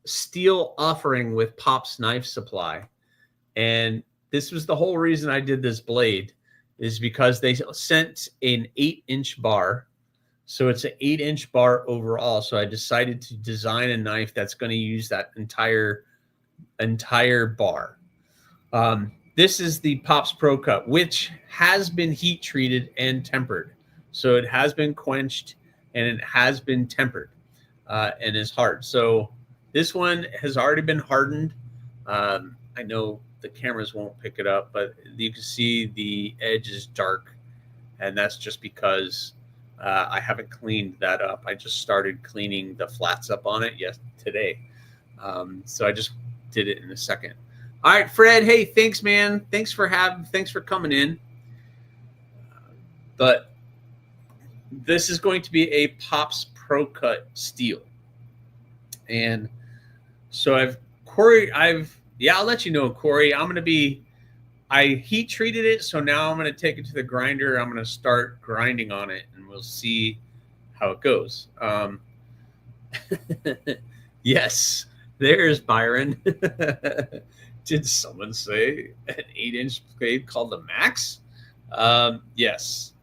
steel offering with Pops Knife Supply. And this was the whole reason I did this blade, is because they sent an 8-inch bar. So it's an 8-inch bar overall. So I decided to design a knife that's going to use that entire bar. This is the Pops Pro Cut, which has been heat treated and tempered. So it has been quenched and it has been tempered and is hard. So this one has already been hardened. I know the cameras won't pick it up, but you can see the edge is dark, and that's just because I haven't cleaned that up. I just started cleaning the flats up on it today. So I just did it in a second. All right, Fred. Hey, thanks, man. Thanks for coming in. But this is going to be a Pops Pro Cut steel. And so I'll let you know, Corey. I heat treated it, so now I'm going to take it to the grinder. I'm going to start grinding on it, and we'll see how it goes. Yes, there's Byron. Did someone say an 8-inch blade called the Max? Yes.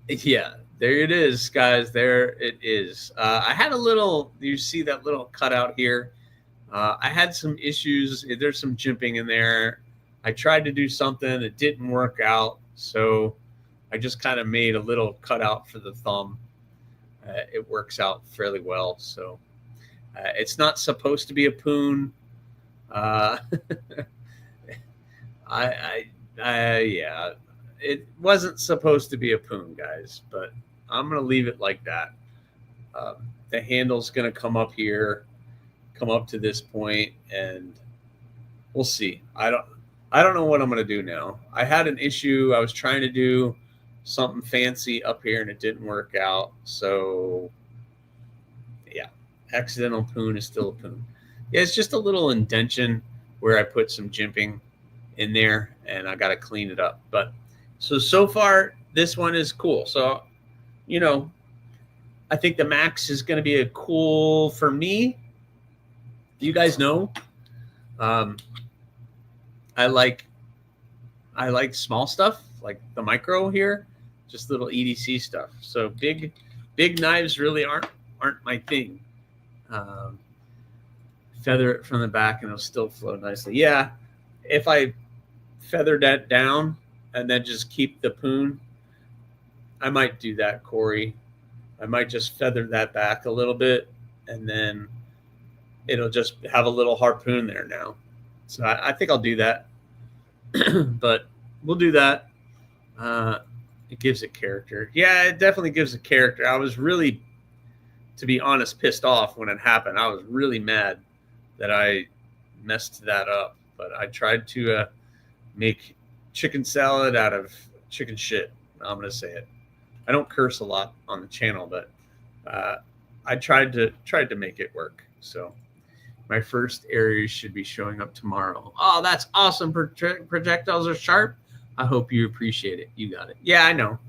Yeah, there it is, guys. There it is. I had you see that little cutout here? I had some issues. There's some jimping in there. I tried to do something. It didn't work out. So I just kind of made a little cutout for the thumb. It works out fairly well. So it's not supposed to be a poon. Yeah, it wasn't supposed to be a poon, guys, but I'm going to leave it like that. The handle's going to come up here, come up to this point, and we'll see. I don't know what I'm going to do now. I had an issue. I was trying to do something fancy up here and it didn't work out. So yeah, accidental poon is still a poon. Yeah, it's just a little indention where I put some jimping in there, and I got to clean it up. But so far, this one is cool. So, I think the Max is going to be a cool for me. You guys know, I like small stuff like the micro here, just little EDC stuff. So big knives really aren't my thing. Feather it from the back and it'll still flow nicely. Yeah, if I feather that down and then just keep the poon, I might do that, Corey. I might just feather that back a little bit, and then it'll just have a little harpoon there now. So I think I'll do that. But we'll do that. It gives it character. Yeah, it definitely gives it character. I was really, to be honest, pissed off when it happened. I was really mad that I messed that up. But I tried to make chicken salad out of chicken shit. I'm going to say it. I don't curse a lot on the channel, but I tried to make it work. So my first Aries should be showing up tomorrow. Oh, that's awesome. Projectiles are sharp. I hope you appreciate it. You got it. Yeah, I know.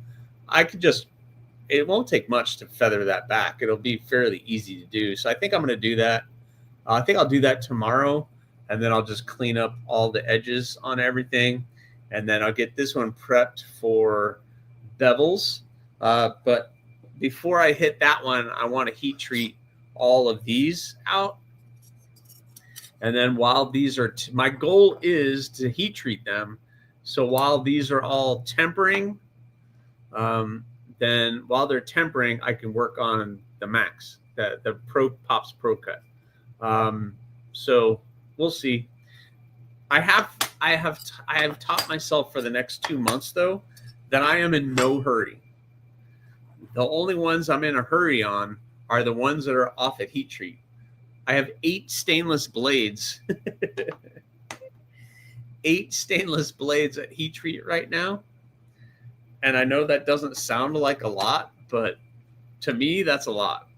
It won't take much to feather that back. It'll be fairly easy to do. So I think I'm going to do that. I think I'll do that tomorrow, and then I'll just clean up all the edges on everything. And then I'll get this one prepped for bevels. But before I hit that one, I want to heat treat all of these out. And then while these are, my goal is to heat treat them. So while these are all tempering, then while they're tempering, I can work on the Max, the Pops Pro Cut. So we'll see. I have taught myself for the next 2 months though that I am in no hurry. The only ones I'm in a hurry on are the ones that are off at heat treat. I have 8 stainless blades. 8 stainless blades at heat treat right now. And I know that doesn't sound like a lot, but to me, that's a lot.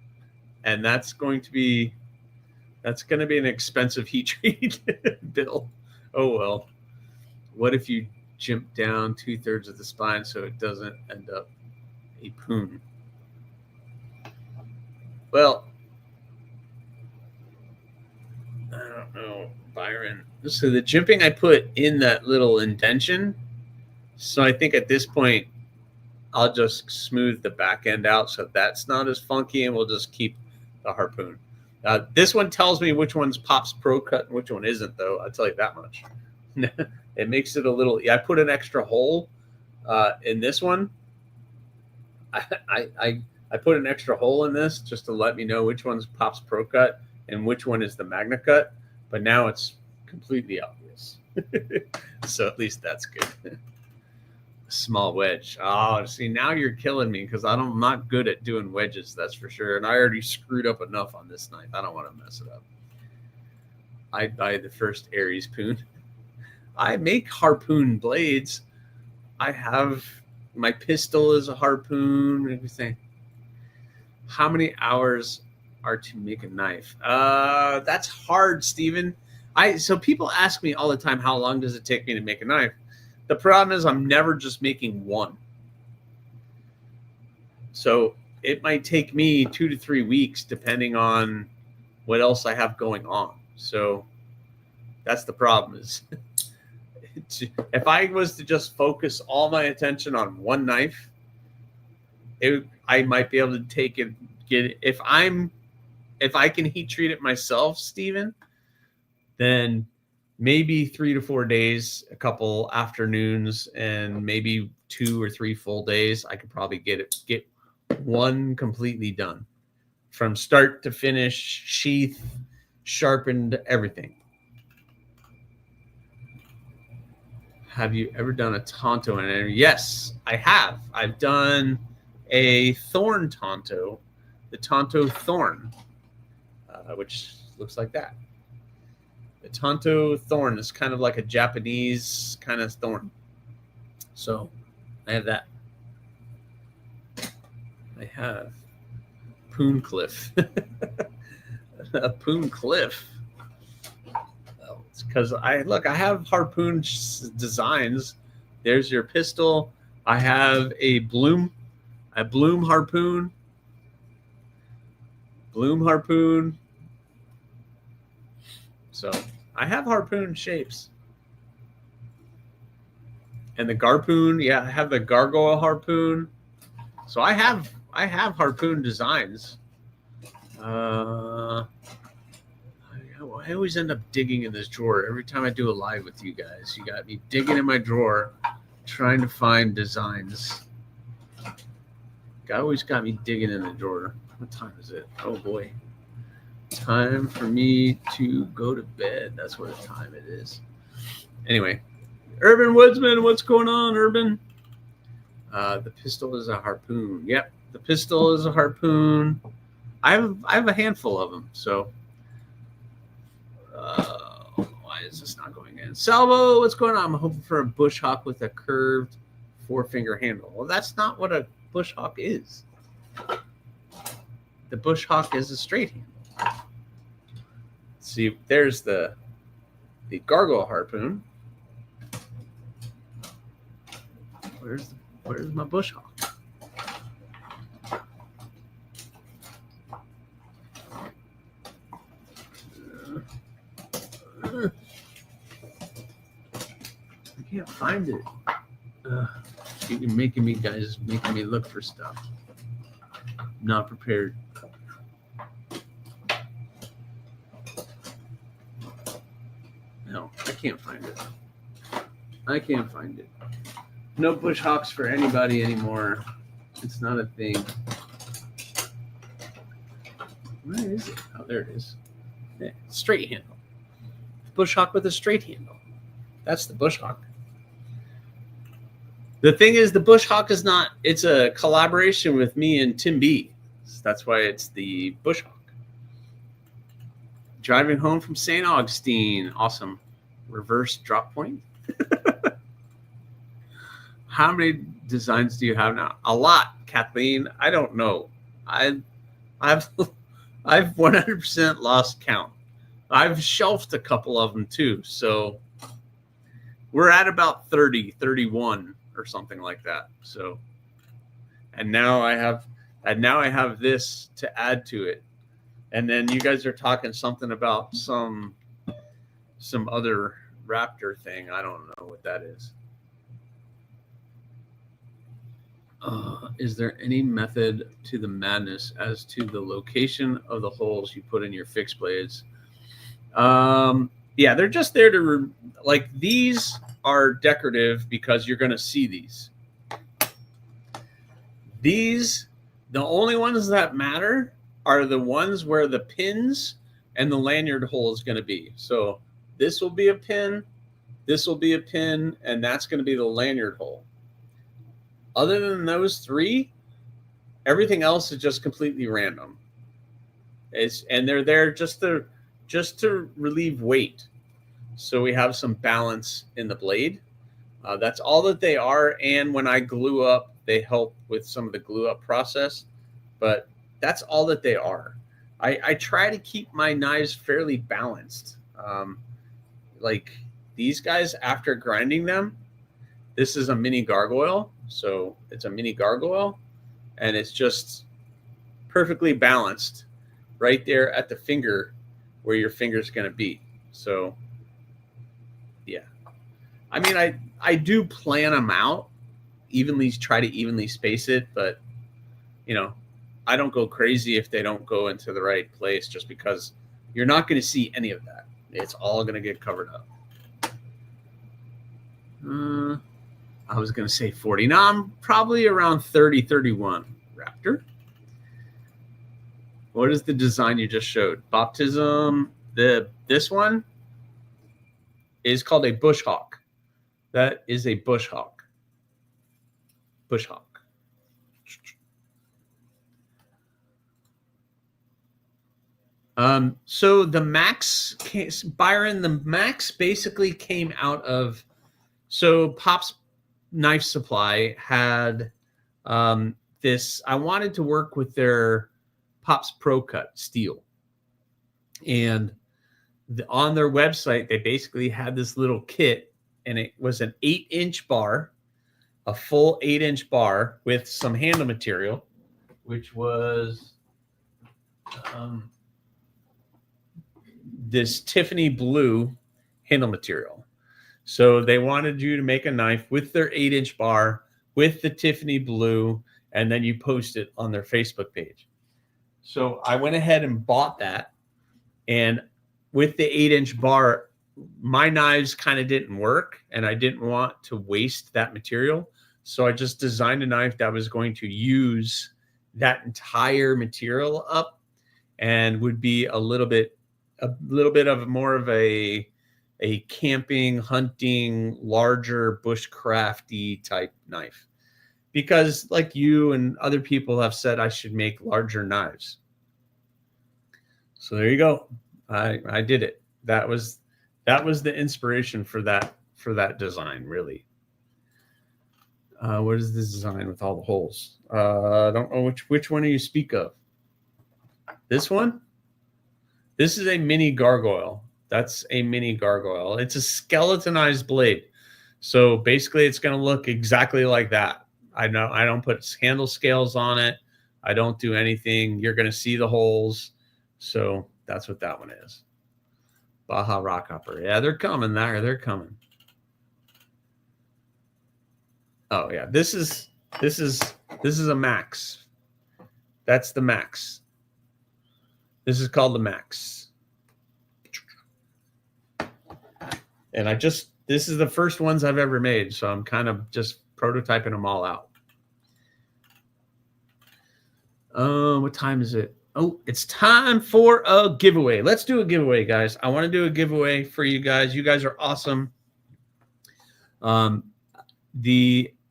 And that's going to be an expensive heat treat bill. Oh, well. What if you jimp down 2/3 of the spine so it doesn't end up a poon? Well, I don't know, Byron. So the jimping I put in that little indention. So I think at this point, I'll just smooth the back end out so that's not as funky, and we'll just keep the harpoon. This one tells me which one's Pops Pro Cut and which one isn't, though. I'll tell you that much. It makes it a little. I put an extra hole in this one. I put an extra hole in this just to let me know which one's Pops Pro Cut and which one is the Magna Cut. But now it's completely obvious. So at least that's good. Small wedge. Oh, see, now you're killing me because I'm not good at doing wedges, that's for sure. And I already screwed up enough on this knife. I don't want to mess it up. I'd buy the first Aries Poon. I make harpoon blades. I have my pistol is a harpoon, everything. How many hours are to make a knife? That's hard, Steven. So people ask me all the time, how long does it take me to make a knife? The problem is I'm never just making one. So it might take me 2 to 3 weeks depending on what else I have going on. So that's the problem is if I was to just focus all my attention on one knife, I might be able to take it, if I can heat treat it myself, Steven, then maybe 3 to 4 days, a couple afternoons, and maybe 2 or 3 full days. I could probably get one completely done from start to finish, sheath, sharpened, everything. Have you ever done a Tonto? Yes, I have. I've done a Thorn Tonto, the Tonto Thorn, which looks like that. The Tonto Thorn is kind of like a Japanese kind of thorn. So I have that. I have Poon Cliff. A Poon Cliff. Oh, it's because I have harpoon designs. There's your pistol. I have a bloom harpoon. Bloom harpoon. So I have harpoon shapes. And the garpoon, yeah, I have the gargoyle harpoon. So I have harpoon designs. I always end up digging in this drawer every time I do a live with you guys. You got me digging in my drawer, trying to find designs. Always got me digging in the drawer. What time is it? Oh boy. Time for me to go to bed. That's what time it is. Anyway, Urban Woodsman, what's going on, Urban? The pistol is a harpoon. Yep, the pistol is a harpoon. I have a handful of them. So, why is this not going in? Salvo, what's going on? I'm hoping for a bush hawk with a curved 4-finger handle. Well, that's not what a bush hawk is. The bush hawk is a straight handle. See, there's the gargoyle harpoon. Where's my bush hawk? I can't find it. You're making me look for stuff. I'm not prepared. No, I can't find it. I can't find it. No bush hawks for anybody anymore. It's not a thing. Where is it? Oh, there it is. Yeah, straight handle. Bush hawk with a straight handle. That's the Bush Hawk. The thing is, the Bush Hawk is not, it's a collaboration with me and Tim B. That's why it's the Bush Hawk. Driving home from St. Augustine. Awesome. Reverse drop point. How many designs do you have now? A lot, Kathleen. I don't know. I've 100% lost count. I've shelved a couple of them too. So we're at about 30, 31 or something like that. So, and now I have this to add to it. And then you guys are talking something about some other raptor thing. I don't know what that is. Is there any method to the madness as to the location of the holes you put in your fixed blades? Yeah, they're just there to like, these are decorative because you're going to see these. These, the only ones that matter are the ones where the pins and the lanyard hole is going to be. So this will be a pin, this will be a pin, and that's going to be the lanyard hole. Other than those three, everything else is just completely random. And they're there just to relieve weight. So we have some balance in the blade. That's all that they are. And when I glue up, they help with some of the glue up process. But that's all that they are. I try to keep my knives fairly balanced. Like these guys, after grinding them, this is a mini gargoyle. So it's a mini gargoyle, and it's just perfectly balanced right there at the finger where your finger's going to be. So yeah, I mean, I do plan them out, try to evenly space it, but you know, I don't go crazy if they don't go into the right place, just because you're not going to see any of that. It's all going to get covered up. I was going to say 40. Now I'm probably around 30, 31. Raptor. What is the design you just showed? Baptism. This one is called a bush hawk. That is a bush hawk. Bush hawk. So the Max, Byron, the Max basically came out of, so Pop's Knife Supply had this, I wanted to work with their Pop's Pro Cut steel. And on their website, they basically had this little kit, and it was an 8-inch bar, a full 8-inch bar with some handle material, which was this Tiffany blue handle material. So they wanted you to make a knife with their 8-inch bar with the Tiffany blue, and then you post it on their Facebook page. So I went ahead and bought that, and with the 8-inch bar, my knives kind of didn't work, and I didn't want to waste that material. So I just designed a knife that was going to use that entire material up, and would be a little bit of more of a camping, hunting, larger bushcrafty type knife, because like you and other people have said, I should make larger knives. So there you go. I did it. That was the inspiration for that design, really. What is this design with all the holes? I don't know which one do you speak of. This one? This is a mini gargoyle. That's a mini gargoyle. It's a skeletonized blade. So basically it's going to look exactly like that. I don't put handle scales on it. I don't do anything. You're going to see the holes. So that's what that one is. Baja Rock Hopper. Yeah, they're coming there. They're coming. Oh yeah, this is a Max. That's the Max. This is called the Max. And this is the first ones I've ever made, so I'm kind of just prototyping them all out. What time is it? Oh, it's time for a giveaway. Let's do a giveaway, guys. I want to do a giveaway for you guys. You guys are awesome.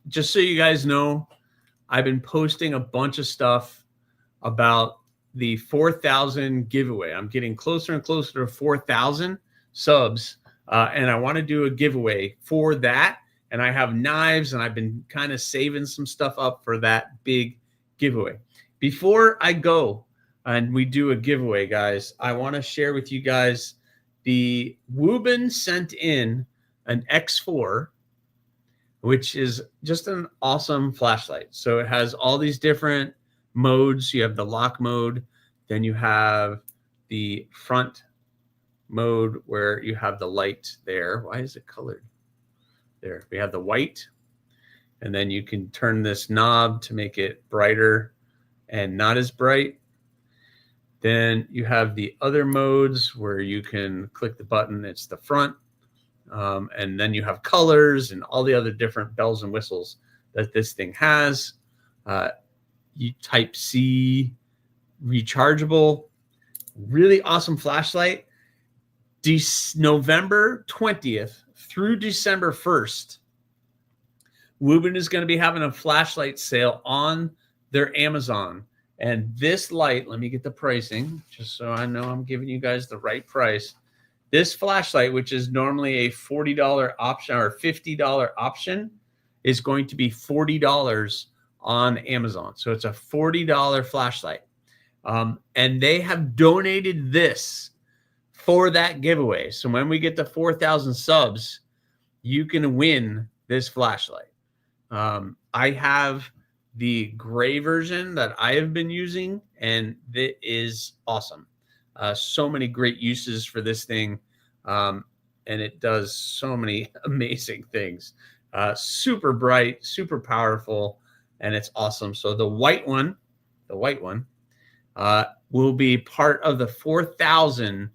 Just so you guys know, I've been posting a bunch of stuff about the 4,000 giveaway. I'm getting closer and closer to 4,000 subs, and I want to do a giveaway for that. And I have knives, and I've been kind of saving some stuff up for that big giveaway. Before I go and we do a giveaway, guys, I want to share with you guys the Woobin sent in an X4, which is just an awesome flashlight. So it has all these different modes. You have the lock mode, then you have the front mode where you have the light there. Why is it colored? There, we have the white, and then you can turn this knob to make it brighter and not as bright. Then you have the other modes where you can click the button, it's the front. And then you have colors and all the other different bells and whistles that this thing has. You Type-C rechargeable, really awesome flashlight. November 20th through December 1st, Woobin is going to be having a flashlight sale on their Amazon. And this light, let me get the pricing just so I know I'm giving you guys the right price. This flashlight, which is normally a $40 option or $50 option, is going to be $40 on Amazon. So it's a $40 flashlight. And they have donated this for that giveaway. So when we get to 4,000 subs, you can win this flashlight. I have the gray version that I have been using, and it is awesome. So many great uses for this thing, and it does so many amazing things. Super bright, super powerful, and it's awesome. So the white one will be part of the 4,000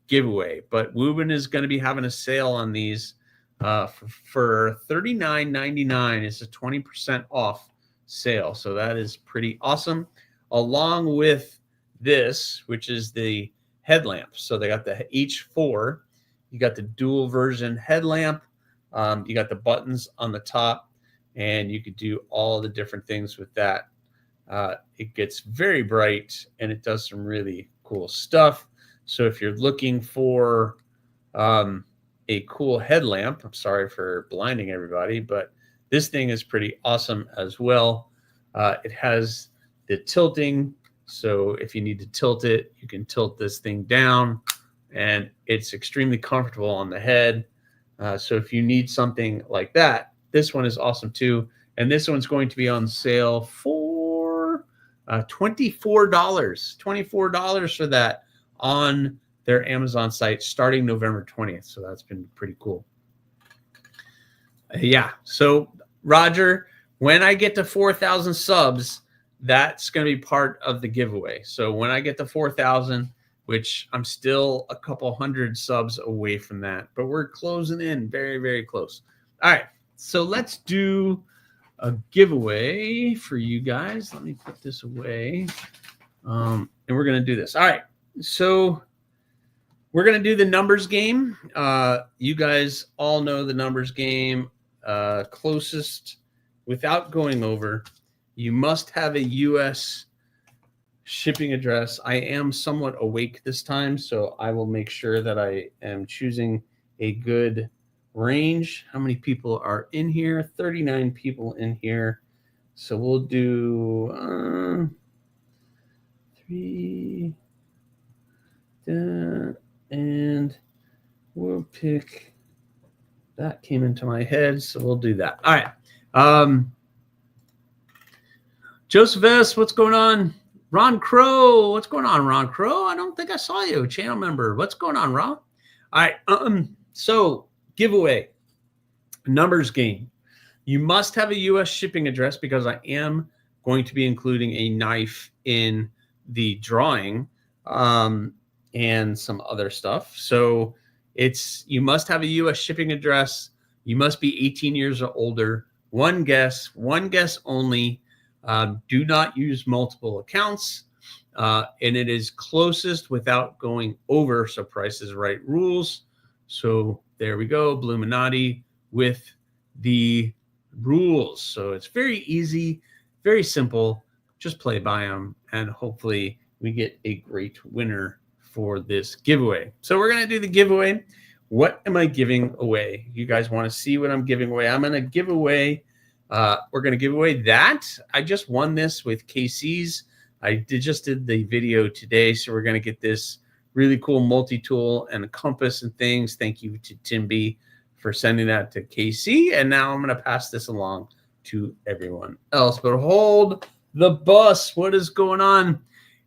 giveaway. But Woobin is going to be having a sale on these for $39.99. It's a 20% off sale. So that is pretty awesome. Along with this, which is the headlamp. So they got the H4. You got the dual version headlamp. You got the buttons on the top, and you could do all the different things with that. It gets very bright, and it does some really cool stuff. So if you're looking for a cool headlamp, I'm sorry for blinding everybody, but this thing is pretty awesome as well. It has the tilting. So if you need to tilt it, you can tilt this thing down, and it's extremely comfortable on the head. So if you need something like that, this one is awesome too. And this one's going to be on sale for $24. $24 for that on their Amazon site starting November 20th. So that's been pretty cool. Yeah. So Roger, when I get to 4,000 subs, that's going to be part of the giveaway. So when I get to 4,000, which I'm still a couple hundred subs away from that, but we're closing in very, very close. All right. So let's do a giveaway for you guys. Let me put this away. And we're going to do this. All right. So we're going to do the numbers game. You guys all know the numbers game. Closest, without going over, you must have a U.S. shipping address. I am somewhat awake this time, so I will make sure that I am choosing a good range. How many people are in here? 39 people in here. So we'll do 3, and we'll pick, that came into my head, so we'll do that. All right. Joseph S., what's going on? Ron Crow, what's going on, Ron Crow? I don't think I saw you, channel member. What's going on, Ron? All right. So giveaway, numbers game. You must have a U.S. shipping address because I am going to be including a knife in the drawing and some other stuff. So you must have a U.S. shipping address. You must be 18 years or older. One guess only. Do not use multiple accounts. And it is closest without going over. So Price is Right rules. So there we go. Bluminati with the rules. So it's very easy, very simple. Just play by them, and hopefully we get a great winner for this giveaway. So we're going to do the giveaway. What am I giving away? You guys want to see what I'm giving away? I'm going to give away, we're going to give away that. I just won this with KC's. Just did the video today, so we're going to get this really cool multi-tool and a compass and things. Thank you to Tim B for sending that to KC. And now I'm going to pass this along to everyone else. But hold the bus. What is going on?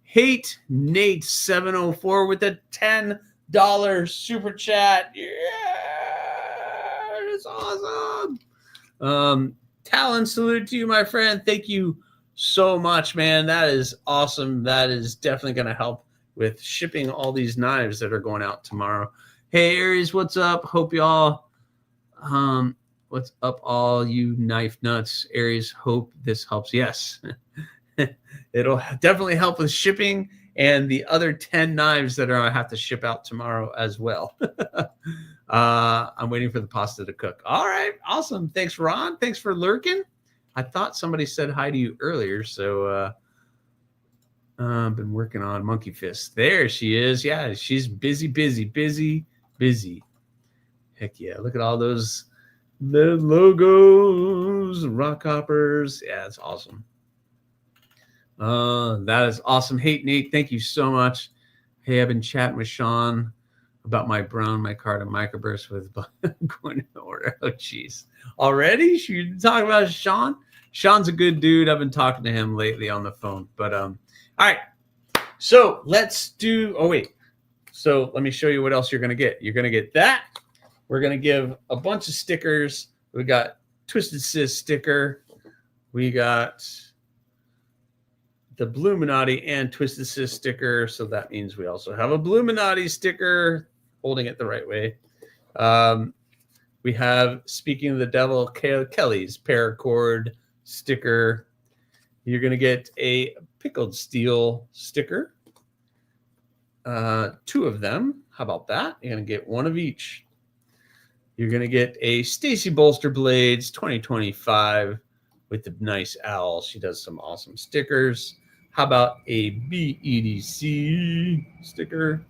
Hate Nate 704 with a $10 super chat. Yeah, it's awesome. Talon, salute to you, my friend. Thank you so much, man. That is awesome. That is definitely going to help with shipping all these knives that are going out tomorrow. Hey, Aries, what's up? Hope y'all, what's up, all you knife nuts? Aries, hope this helps. Yes, it'll definitely help with shipping and the other 10 knives that I have to ship out tomorrow as well. I'm waiting for the pasta to cook. All right, awesome. Thanks, Ron. Thanks for lurking. I thought somebody said hi to you earlier, so I've been working on Monkey Fist. There she is. Yeah, she's busy. Heck yeah, look at all those the logos, rock hoppers. Yeah, it's awesome. That is awesome. Hey, Nate, thank you so much. Hey, I've been chatting with Sean about my brown micarta microburst with going in order. Oh, jeez. Already? Should you talk about Sean? Sean's a good dude. I've been talking to him lately on the phone. But all right. So let's do. Oh, wait. So let me show you what else you're going to get. You're going to get that. We're going to give a bunch of stickers. We got Twisted Sis sticker. We got the Bluminati and Twisted Sis sticker. So that means we also have a Bluminati sticker, holding it the right way. We have, speaking of the devil, Kelly's paracord sticker. You're going to get a Pickled Steel sticker. 2 of them. How about that? You're going to get 1 of each. You're going to get a Stacy Bolster Blades 2025 with the nice owl. She does some awesome stickers. How about a BEDC sticker?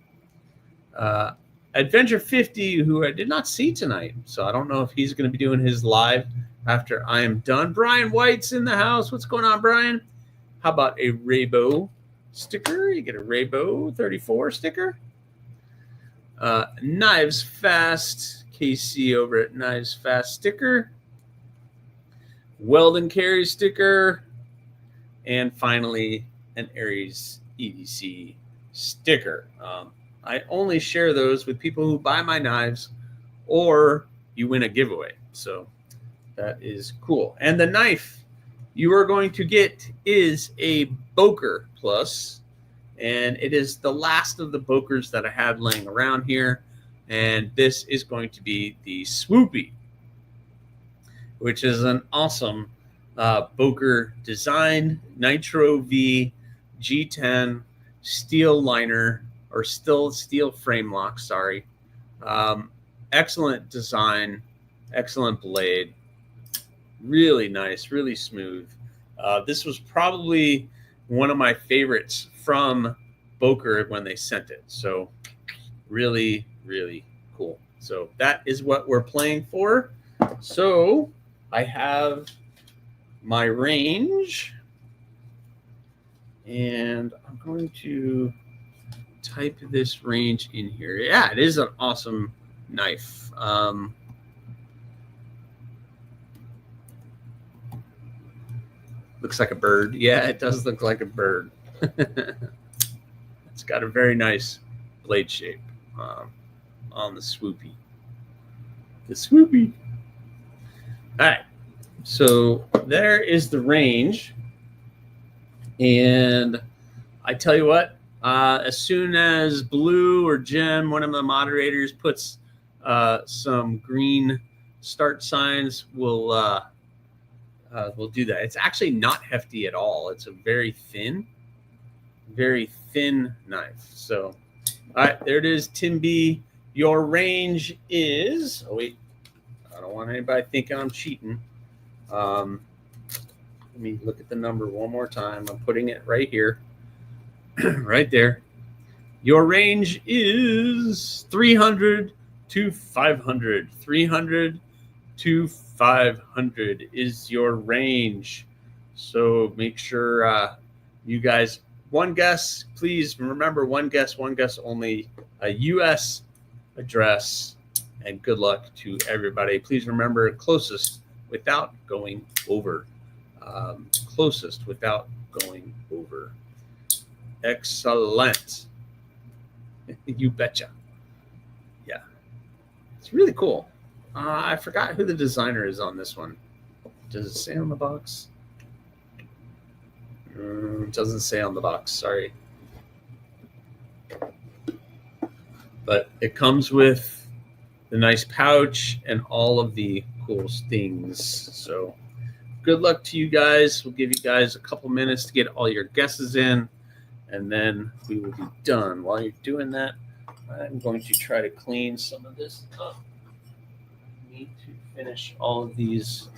Adventure 50, who I did not see tonight, so I don't know if he's going to be doing his live after I am done. Brian White's in the house. What's going on, Brian? How about a Raybo sticker? You get a Raybo 34 sticker. Knives Fast, KC over at Knives Fast sticker. Weldon Carry sticker. And finally, an AriesEDC sticker. I only share those with people who buy my knives, or you win a giveaway. So that is cool. And the knife you are going to get is a Boker Plus, and it is the last of the Bokers that I had laying around here. And this is going to be the Swoopy, which is an awesome Boker design, Nitro V G10 steel liner, or still steel frame lock, sorry. Excellent design, excellent blade, really nice, really smooth. This was probably one of my favorites from Boker when they sent it. So really, really cool. So that is what we're playing for. So I have my range, and I'm going to type this range in here. Yeah, it is an awesome knife. Looks like a bird. Yeah, it does look like a bird. It's got a very nice blade shape on the Swoopy. The Swoopy. All right. So there is the range. And I tell you what, as soon as Blue or Jim, one of the moderators, puts some green start signs, we'll do that. It's actually not hefty at all. It's a very thin knife. So, all right, there it is, Tim B. Your range is, oh wait, don't want anybody thinking I'm cheating. Let me look at the number one more time. I'm putting it right here, right there. Your range is 300 to 500. 300 to 500 is your range. So make sure you guys, one guess, please remember, one guess only, a U.S. address, and good luck to everybody. Please remember closest without going over. Closest without going over. Excellent. You betcha. Yeah. It's really cool. I forgot who the designer is on this one. Does it say on the box? It doesn't say on the box. Sorry. But it comes with the nice pouch and all of the cool things. So good luck to you guys. We'll give you guys a couple minutes to get all your guesses in, and then we will be done. While you're doing that, I'm going to try to clean some of this up. I need to finish all of these.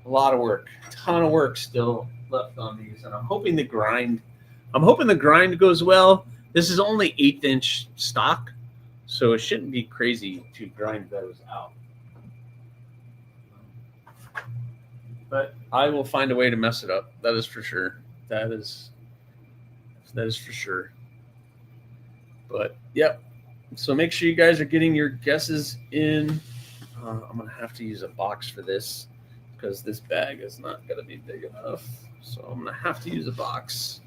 A lot of work, a ton of work still left on these, and I'm hoping the grind goes well. This is only 1/8 inch stock, so it shouldn't be crazy to grind those out. But I will find a way to mess it up. That is for sure. That is for sure. But yep. So make sure you guys are getting your guesses in. I'm gonna have to use a box for this because this bag is not gonna be big enough. So I'm gonna have to use a box.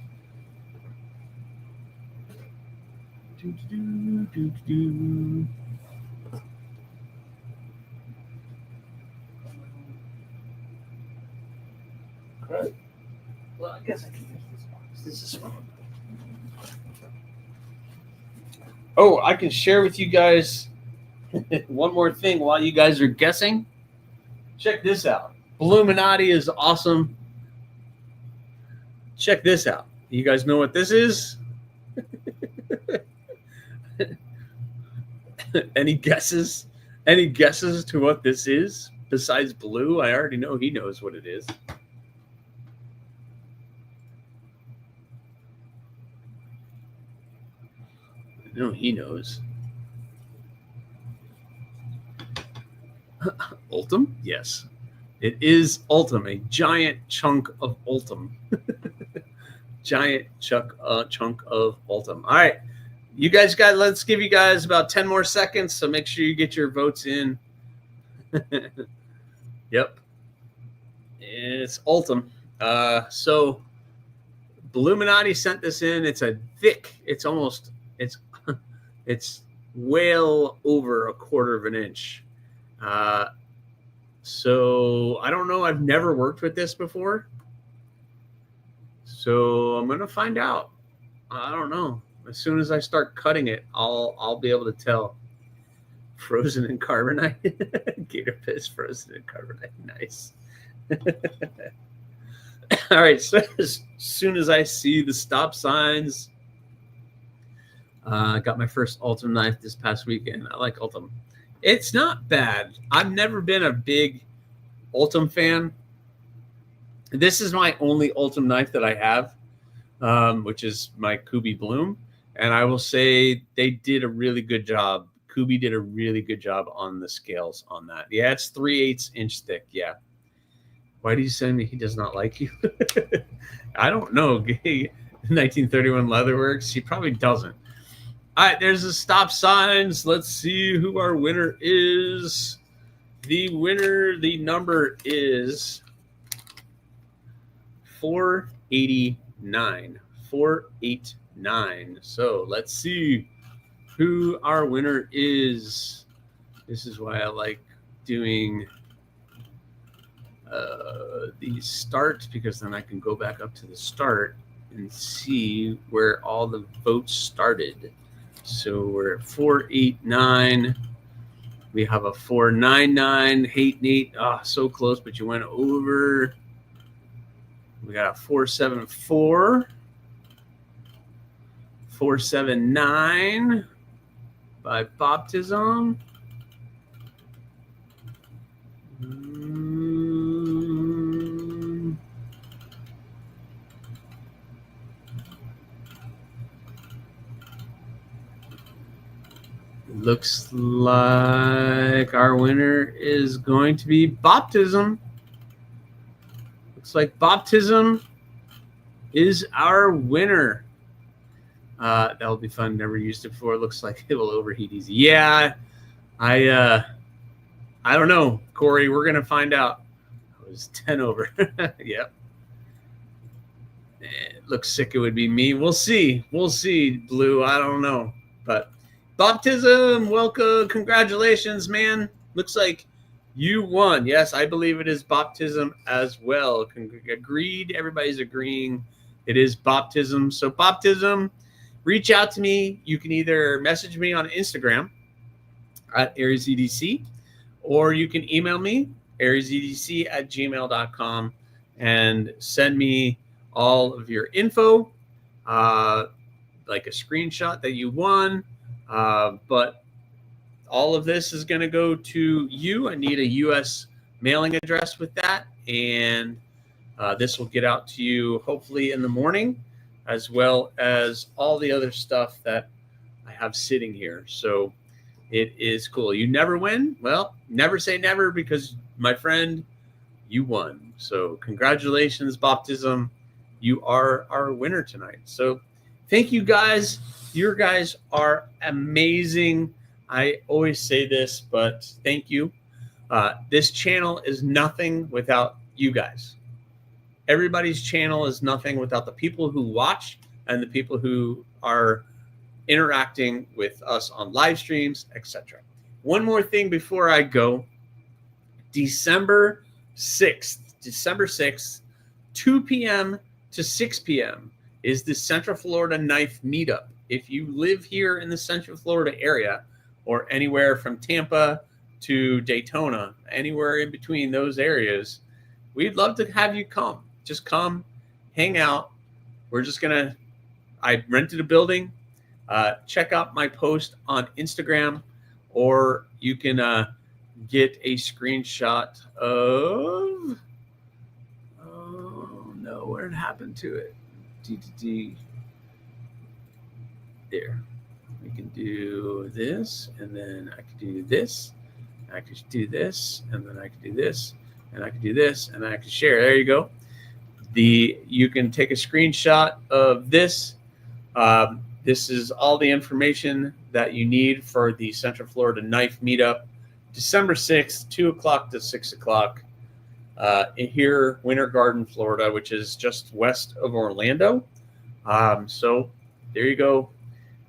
Right. Well, I guess I can use this box. This is fun. Oh, I can share with you guys one more thing while you guys are guessing. Check this out. Illuminati is awesome. Check this out. You guys know what this is? Any guesses? Any guesses to what this is besides blue? I already know he knows what it is. No, he knows. Ultim? Yes. It is Ultim, a giant chunk of Ultim. Giant chunk of Ultim. All right. You guys let's give you guys about 10 more seconds, so make sure you get your votes in. Yep. It's Ultim. So Illuminati sent this in. It's a thick, it's well over 1/4 of an inch. So I don't know. I've never worked with this before. So I'm going to find out. I don't know. As soon as I start cutting it, I'll be able to tell. Frozen in carbonite. Gator piss frozen in carbonite. Nice. All right. So as soon as I see the stop signs, I got my first Ultim knife this past weekend. I like Ultim. It's not bad. I've never been a big Ultim fan. This is my only Ultim knife that I have, which is my Kubi Bloom. And I will say they did a really good job. Kubi did a really good job on the scales on that. Yeah, it's 3/8 inch thick. Yeah. Why do you send me? He does not like you. I don't know. 1931 Leatherworks. He probably doesn't. All right, there's the stop signs. Let's see who our winner is. The winner, the number is 489. 489. So let's see who our winner is. This is why I like doing the start, because then I can go back up to the start and see where all the votes started. So we're at 489. We have a 499. Hate Nate. Ah, so close, but you went over. We got a 474. 479 by Baptism. Looks like our winner is going to be Baptism. Looks like Baptism is our winner. That'll be fun. Never used it before. Looks like it will overheat easy. Yeah, I don't know, Corey. We're gonna find out. It was 10 over. Yep. It looks sick. It would be me. We'll see. We'll see, Blue. I don't know, but Baptism, welcome, congratulations, man. Looks like you won. Yes, I believe it is Baptism as well. Agreed. Everybody's agreeing. It is Baptism. So Baptism, reach out to me. You can either message me on Instagram at AriesEDC, or you can email me, AriesEDC@gmail.com, and send me all of your info, like a screenshot that you won. But all of this is going to go to you. I need a U.S. mailing address with that, and this will get out to you hopefully in the morning, as well as all the other stuff that I have sitting here. So it is cool. You never win. Well, never say never, because my friend, you won. So congratulations, Baptism. You are our winner tonight. So thank you guys. You guys are amazing. I always say this, but thank you. This channel is nothing without you guys. Everybody's channel is nothing without the people who watch and the people who are interacting with us on live streams, etc. One more thing before I go. December 6th, 2 p.m. to 6 p.m. is the Central Florida Knife Meetup. If you live here in the Central Florida area, or anywhere from Tampa to Daytona, anywhere in between those areas, we'd love to have you come. Just come, hang out. I rented a building. Check out my post on Instagram, or you can get a screenshot of, oh no, what had happened to it? There. We can do this, and then I can do this. I can do this, and then I can do this, and I can do this, and I can share. There you go. You can take a screenshot of this. This is all the information that you need for the Central Florida Knife Meetup, December 6th, 2 o'clock to 6 o'clock, here, Winter Garden, Florida, which is just west of Orlando. So there you go.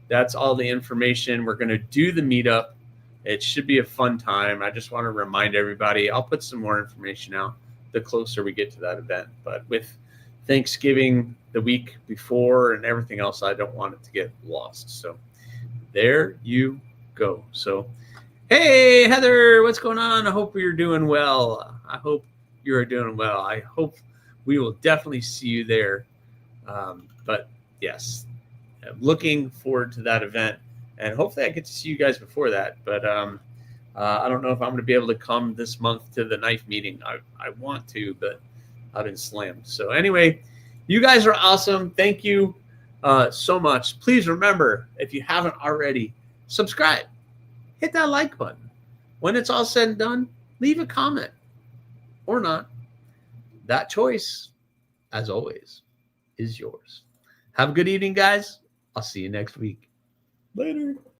That's all the information. We're going to do the meetup. It should be a fun time. I just want to remind everybody, I'll put some more information out the closer we get to that event. But with Thanksgiving the week before and everything else, I don't want it to get lost. So there you go. So, hey, Heather, what's going on? I hope you're doing well. I hope you're doing well. I hope we will definitely see you there. But yes, I'm looking forward to that event, and hopefully I get to see you guys before that. But I don't know if I'm going to be able to come this month to the knife meeting. I want to, but I've been slammed. So anyway, you guys are awesome. Thank you so much. Please remember, if you haven't already, subscribe. Hit that like button. When it's all said and done, leave a comment or not. That choice, as always, is yours. Have a good evening, guys. I'll see you next week. Later.